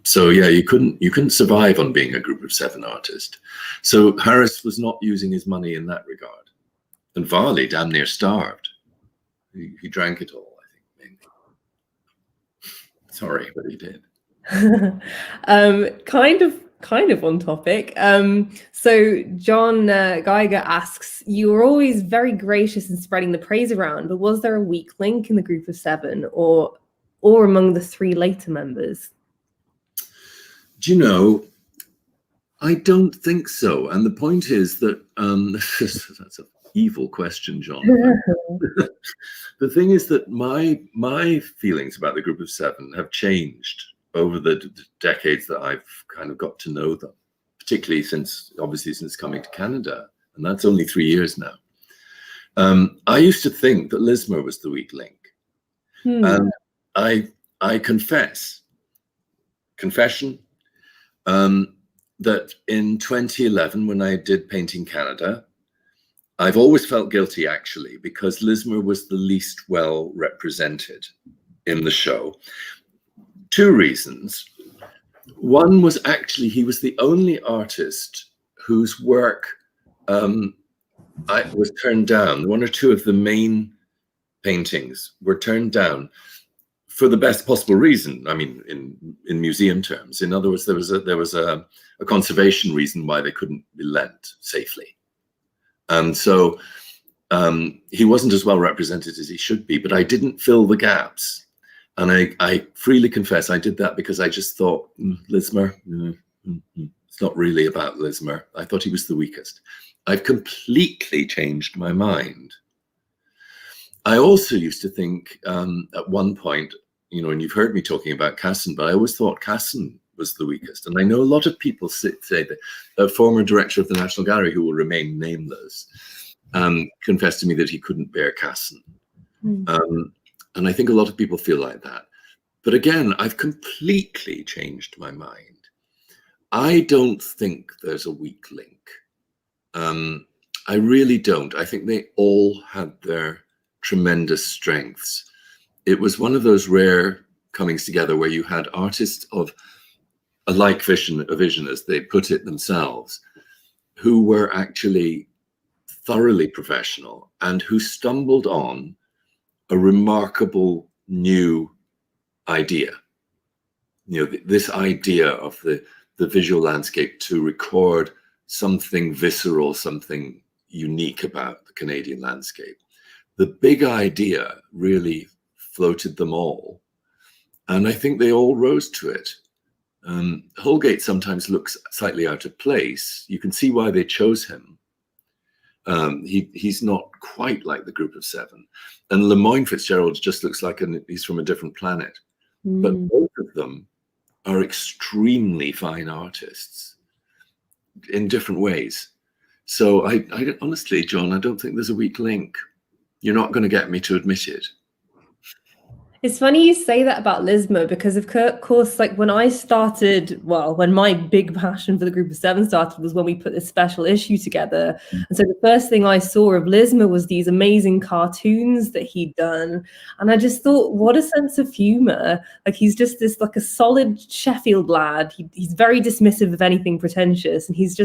So yeah, you couldn't survive on being a Group of Seven artist. So Harris was not using his money in that regard, and Varley damn near starved. He drank it all, I think, mainly. Sorry, but he did. Kind of on topic. So John Geiger asks, you were always very gracious in spreading the praise around, but was there a weak link in the Group of Seven or among the three later members? Do you know, I don't think so. And the point is that that's an evil question, John. The thing is that my feelings about the Group of Seven have changed over the decades that I've kind of got to know them, particularly since coming to Canada, and that's only 3 years now. I used to think that Lismer was the weak link. And I confession, that in 2011, when I did Painting Canada, I've always felt guilty, actually, because Lismer was the least well represented in the show. 2 reasons. One was actually he was the only artist whose work was turned down. 1 or 2 of the main paintings were turned down for the best possible reason. I mean, in museum terms. In other words, there was a conservation reason why they couldn't be lent safely. And so he wasn't as well represented as he should be, but I didn't fill the gaps. And I freely confess I did that because I just thought, Lismer, it's not really about Lismer. I thought he was the weakest. I've completely changed my mind. I also used to think at one point, and you've heard me talking about Castan, but I always thought Castan was the weakest. And I know a lot of people say that a former director of the National Gallery, who will remain nameless, confessed to me that he couldn't bear Castan. And I think a lot of people feel like that. But again, I've completely changed my mind. I don't think there's a weak link. I really don't. I think they all had their tremendous strengths. It was one of those rare comings together where you had artists of a like vision, as they put it themselves, who were actually thoroughly professional and who stumbled on a remarkable new idea. This idea of the visual landscape to record something visceral, something unique about the Canadian landscape. The big idea really floated them all, and I think they all rose to it. Holgate sometimes looks slightly out of place. You can see why they chose him. He's not quite like the group of seven. And Lemoyne Fitzgerald just looks like he's from a different planet. But both of them are extremely fine artists in different ways. So I honestly, John, I don't think there's a weak link. You're not going to get me to admit it. It's funny you say that about Lismer, because of course, like when I started, well, when my big passion for the group of seven started was when we put this special issue together. And so the first thing I saw of Lismer was these amazing cartoons that he'd done. And I just thought, what a sense of humor. Like he's just this, like a solid Sheffield lad. He's very dismissive of anything pretentious. And he's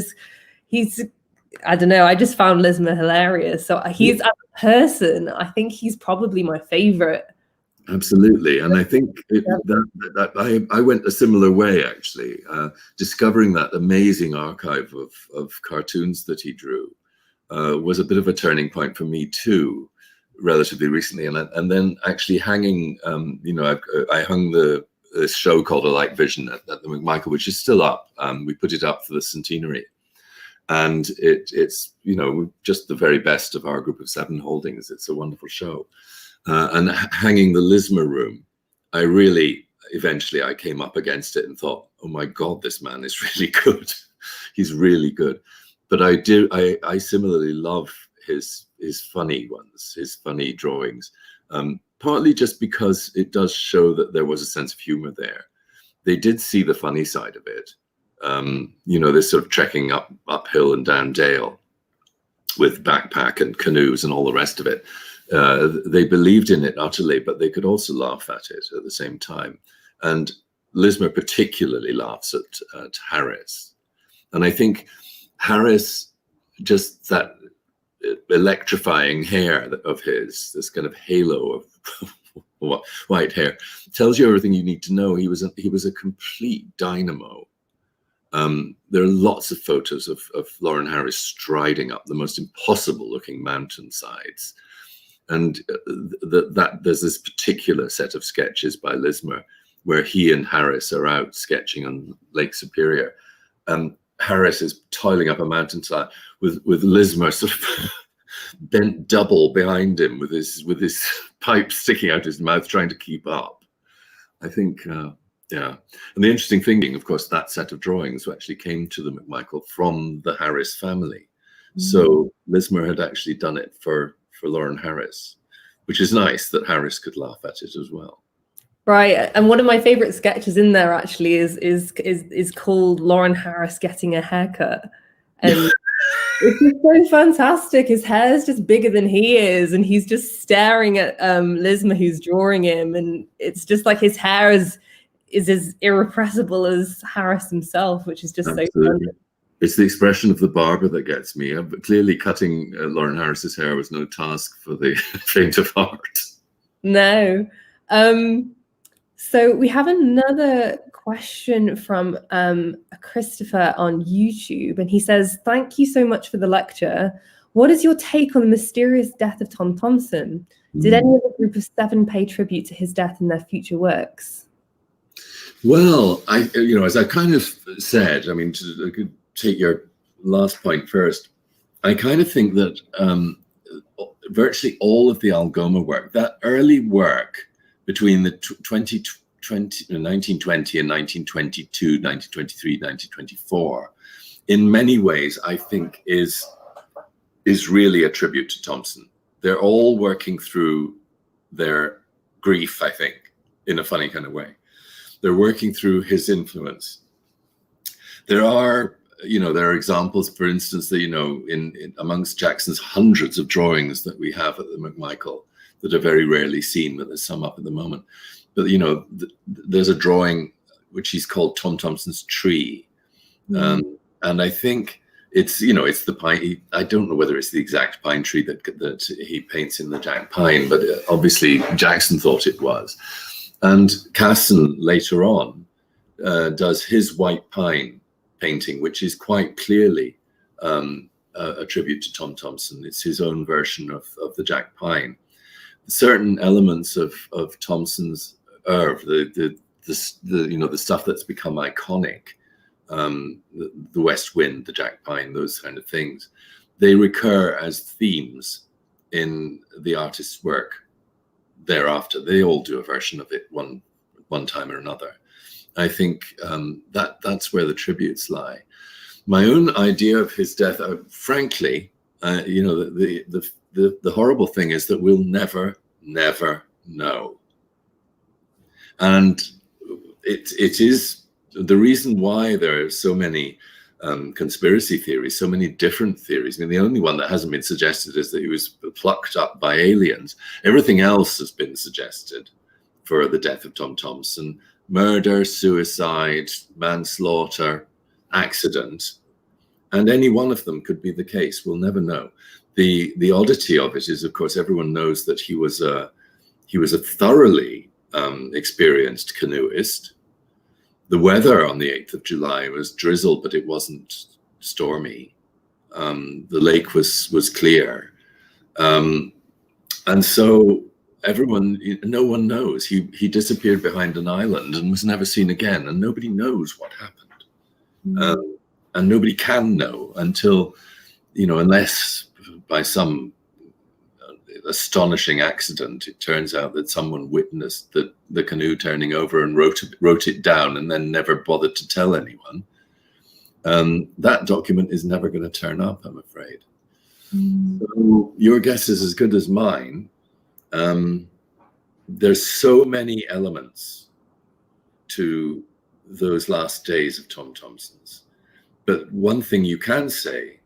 I don't know, I just found Lismer hilarious. So he's, as a person, I think he's probably my favorite. Absolutely, and I think that I went a similar way, actually. Discovering that amazing archive of cartoons that he drew was a bit of a turning point for me too, relatively recently. And then actually hanging, I hung this show called A Light Vision at the McMichael, which is still up. We put it up for the centenary, and it's just the very best of our group of seven holdings. It's a wonderful show. And hanging the Lismer room, eventually I came up against it and thought, oh my God, this man is really good. He's really good. But I similarly love his funny ones, his funny drawings, partly just because it does show that there was a sense of humor there. They did see the funny side of it. This sort of trekking uphill and down dale with backpack and canoes and all the rest of it. They believed in it utterly, but they could also laugh at it at the same time. And Lismer particularly laughs at Harris. And I think Harris, just that electrifying hair of his, this kind of halo of white hair, tells you everything you need to know. He was a complete dynamo. There are lots of photos of Lauren Harris striding up the most impossible looking mountainsides. And there's this particular set of sketches by Lismer where he and Harris are out sketching on Lake Superior. And Harris is toiling up a mountainside with Lismer sort of bent double behind him with his pipe sticking out his mouth, trying to keep up. I think, yeah. And the interesting thing, of course, that set of drawings actually came to the McMichael from the Harris family. So Lismer had actually done it for Lauren Harris, which is nice that Harris could laugh at it as well. Right, and one of my favorite sketches in there actually is called Lauren Harris getting a haircut, and it's just so fantastic. His hair is just bigger than he is, and he's just staring at Lismer, who's drawing him, and it's just like his hair is as irrepressible as Harris himself, which is just Absolutely. So fun. It's the expression of the barber that gets me. But clearly cutting Lauren Harris's hair was no task for the faint of heart. No. So we have another question from Christopher on YouTube, and he says, thank you so much for the lecture. What is your take on the mysterious death of Tom Thompson? Did any of the group of seven pay tribute to his death in their future works? Well, as I kind of said, I mean, I could take your last point first. I kind of think that virtually all of the Algoma work, that early work between the 1920 and 1922, 1923, 1924, in many ways, I think is really a tribute to Thompson. They're all working through their grief, I think, in a funny kind of way. They're working through his influence. There are examples, for instance, that, in amongst Jackson's hundreds of drawings that we have at the McMichael that are very rarely seen, but there's some up at the moment. But, there's a drawing which he's called Tom Thompson's Tree. And I think it's the pine. I don't know whether it's the exact pine tree that he paints in the Jack Pine, but obviously Jackson thought it was. And Castan later on does his white pine painting, which is quite clearly a tribute to Tom Thompson. It's his own version of the Jack Pine. Certain elements of Thompson's oeuvre, the stuff that's become iconic, the West Wind, the Jack Pine, those kind of things, they recur as themes in the artist's work thereafter. They all do a version of it one time or another. I think that's where the tributes lie. My own idea of his death, frankly, the horrible thing is that we'll never know. And it is the reason why there are so many conspiracy theories, so many different theories. I mean, the only one that hasn't been suggested is that he was plucked up by aliens. Everything else has been suggested for the death of Tom Thompson: murder, suicide, manslaughter, accident. And any one of them could be the case. We'll never know. The oddity of it is, of course, everyone knows that he was a thoroughly experienced canoeist. The weather on the 8th of July was drizzle, but it wasn't stormy. The lake was clear. And so no one knows. He disappeared behind an island and was never seen again, and nobody knows what happened. And nobody can know until, unless by some astonishing accident, it turns out that someone witnessed the canoe turning over and wrote it down and then never bothered to tell anyone. That document is never going to turn up, I'm afraid. So your guess is as good as mine. There's so many elements to those last days of Tom Thompson's. But one thing you can say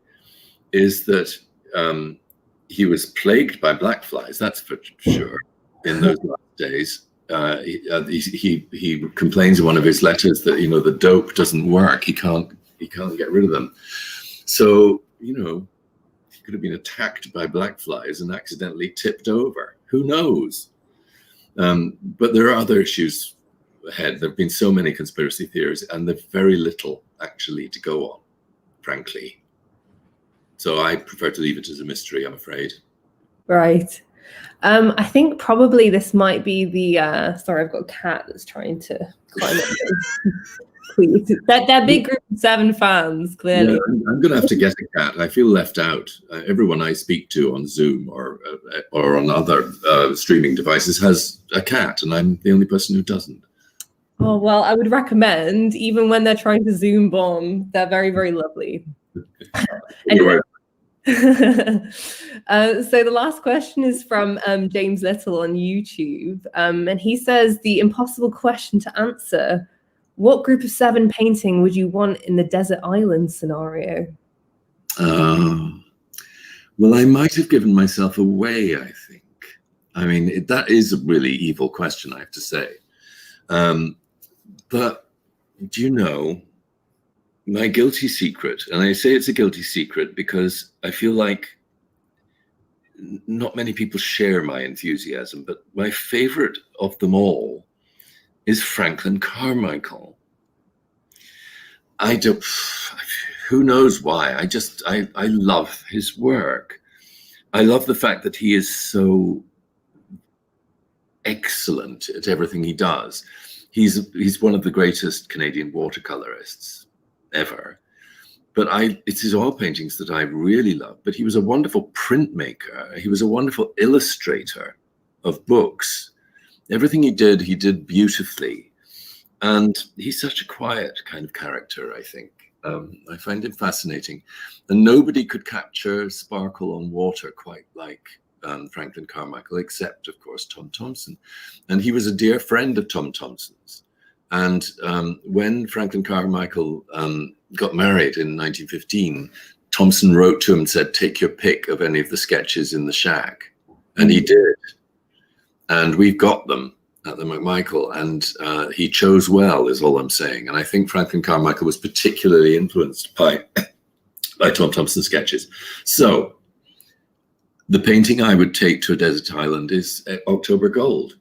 is that he was plagued by black flies, that's for sure, in those last days. He complains in one of his letters that the dope doesn't work. He can't get rid of them. So he could have been attacked by black flies and accidentally tipped over. Who knows? But there are other issues ahead. There have been so many conspiracy theories, and there's very little actually to go on, frankly. So I prefer to leave it as a mystery, I'm afraid. Right. I think probably this might be the sorry, I've got a cat that's trying to climb up. Please. That big group of 7 fans, clearly. Yeah, I'm going to have to get a cat. I feel left out. Everyone I speak to on Zoom or on other streaming devices has a cat, and I'm the only person who doesn't. Oh, well, I would recommend, even when they're trying to Zoom bomb, they're very, very lovely. Anyway. So the last question is from James Little on YouTube. And he says, the impossible question to answer: what group of 7 painting would you want in the desert island scenario? Well, I might have given myself away, I think. I mean, that is a really evil question, I have to say. But do you know, my guilty secret, and I say it's a guilty secret because I feel like not many people share my enthusiasm, but my favorite of them all is Franklin Carmichael. Who knows why? I love his work. I love the fact that he is so excellent at everything he does. He's one of the greatest Canadian watercolorists ever. But it's his oil paintings that I really love. But he was a wonderful printmaker. He was a wonderful illustrator of books. Everything he did beautifully. And he's such a quiet kind of character, I think. I find him fascinating. And nobody could capture sparkle on water quite like Franklin Carmichael, except, of course, Tom Thompson. And he was a dear friend of Tom Thompson's. And when Franklin Carmichael got married in 1915, Thompson wrote to him and said, take your pick of any of the sketches in the shack. And he did. And we've got them at the McMichael, and he chose well, is all I'm saying. And I think Franklin Carmichael was particularly influenced by by Tom Thompson sketches. So the painting I would take to a desert island is October Gold.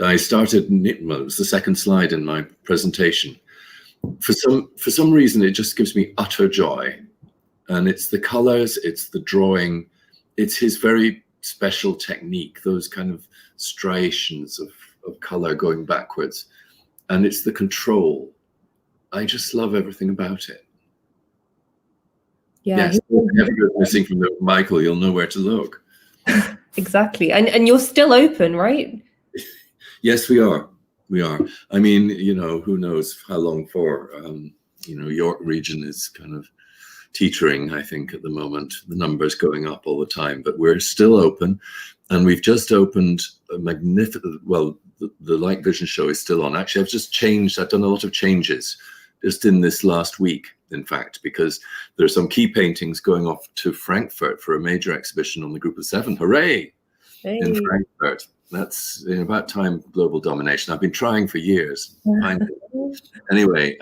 I started, well, it was the second slide in my presentation. For some reason, it just gives me utter joy. And it's the colors, it's the drawing, it's his very special technique, those kind of striations of color going backwards. And it's the control. I just love everything about it. Yeah. Yes, if you're missing from Michael, you'll know where to look. Exactly. And you're still open, right? Yes, we are. We are. I mean, you know, who knows how long for. You know, York region is kind of teetering, I think, at the moment. The numbers going up all the time, but we're still open. And we've just opened a magnificent, well, the Light Vision show is still on. Actually, I've done a lot of changes just in this last week, in fact, because there are some key paintings going off to Frankfurt for a major exhibition on the Group of Seven. Hooray! Hey. In Frankfurt. That's about time global domination. I've been trying for years. Anyway,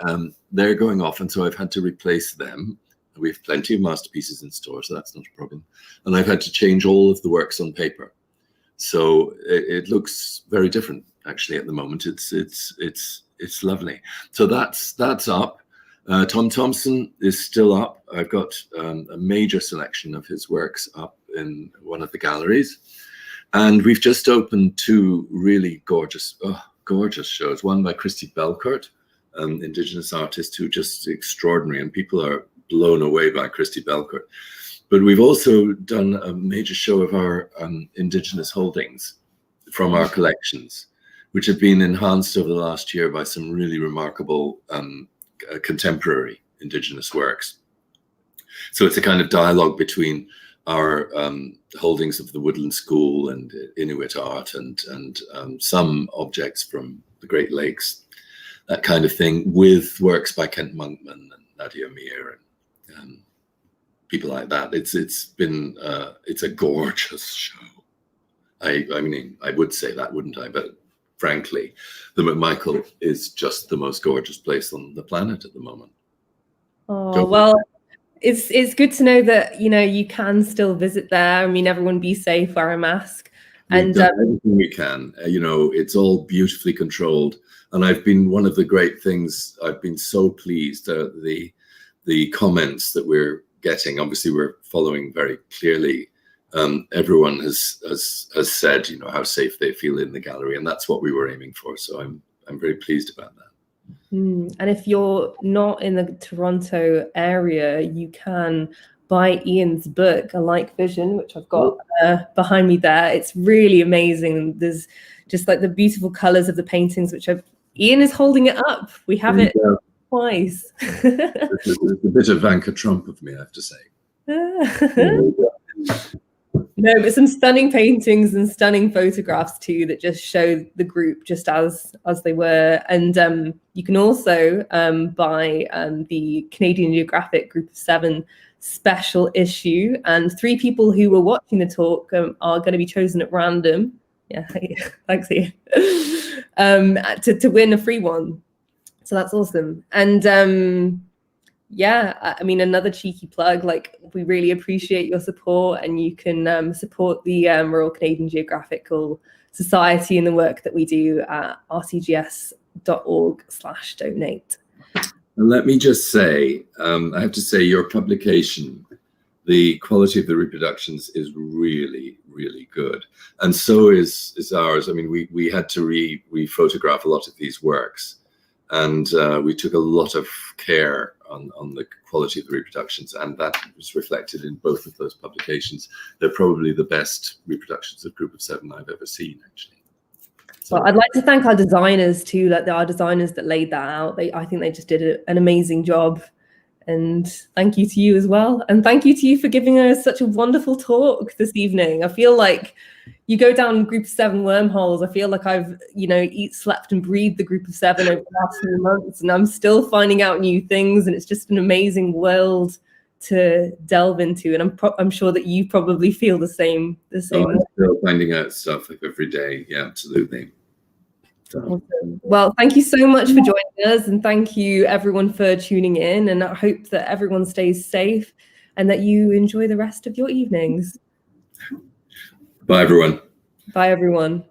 they're going off, and so I've had to replace them. We have plenty of masterpieces in store, so that's not a problem. And I've had to change all of the works on paper. So it looks very different, actually, at the moment. It's lovely. So that's up. Tom Thompson is still up. I've got a major selection of his works up in one of the galleries. And we've just opened two really gorgeous shows. One by Christy Belcourt, Indigenous artist who just extraordinary, and people are blown away by Christy Belcourt. But we've also done a major show of our Indigenous holdings from our collections, which have been enhanced over the last year by some really remarkable contemporary Indigenous works. So it's a kind of dialogue between our holdings of the Woodland School and Inuit art and some objects from the Great Lakes, that kind of thing, with works by Kent Monkman and Nadia Mir and people like that. It's been it's a gorgeous show. I mean, I would say that, wouldn't I? But frankly, the McMichael is just the most gorgeous place on the planet at the moment. Oh, well, it's good to know that, you know, you can still visit there. I mean, everyone be safe, wear a mask. And everything we can. You know, it's all beautifully controlled. And I've been, one of the great things, I've been so pleased the comments that we're getting. Obviously, we're following very clearly. Everyone has said, you know, how safe they feel in the gallery, and that's what we were aiming for. So I'm very pleased about that. And if you're not in the Toronto area, you can buy Ian's book, A Like Vision, which I've got behind me there. It's really amazing. There's just like the beautiful colors of the paintings, which Ian is holding it up. We have it twice. It's a bit of Vanka Trump of me, I have to say. No, but some stunning paintings and stunning photographs too that just show the group just as they were. And you can also buy the Canadian Geographic Group of 7 special issue. And 3 people who were watching the talk are going to be chosen at random. Yeah, thanks, Ian. To win a free one. So that's awesome. And yeah, I mean, another cheeky plug, like, we really appreciate your support, and you can support the Royal Canadian Geographical Society and the work that we do at rcgs.org/donate. And let me just say, I have to say, your publication, the quality of the reproductions is really, really good. And so is ours. I mean, we had to re-photograph a lot of these works, and we took a lot of care on the quality of the reproductions, and that was reflected in both of those publications. They're probably the best reproductions of Group of 7 I've ever seen, actually. So, well, I'd like to thank our designers too, like our designers that laid that out. I think they just did an amazing job. And thank you to you as well. And thank you to you for giving us such a wonderful talk this evening. I feel like you go down Group of 7 wormholes. I feel like I've, you know, slept and breathed the Group of 7 over the last few months, and I'm still finding out new things. And it's just an amazing world to delve into. And I'm sure that you probably feel the same. I'm still finding out stuff like every day. Yeah, absolutely. So, awesome. Well, thank you so much for joining us, and thank you everyone for tuning in, and I hope that everyone stays safe and that you enjoy the rest of your evenings. bye, everyone. Bye, everyone.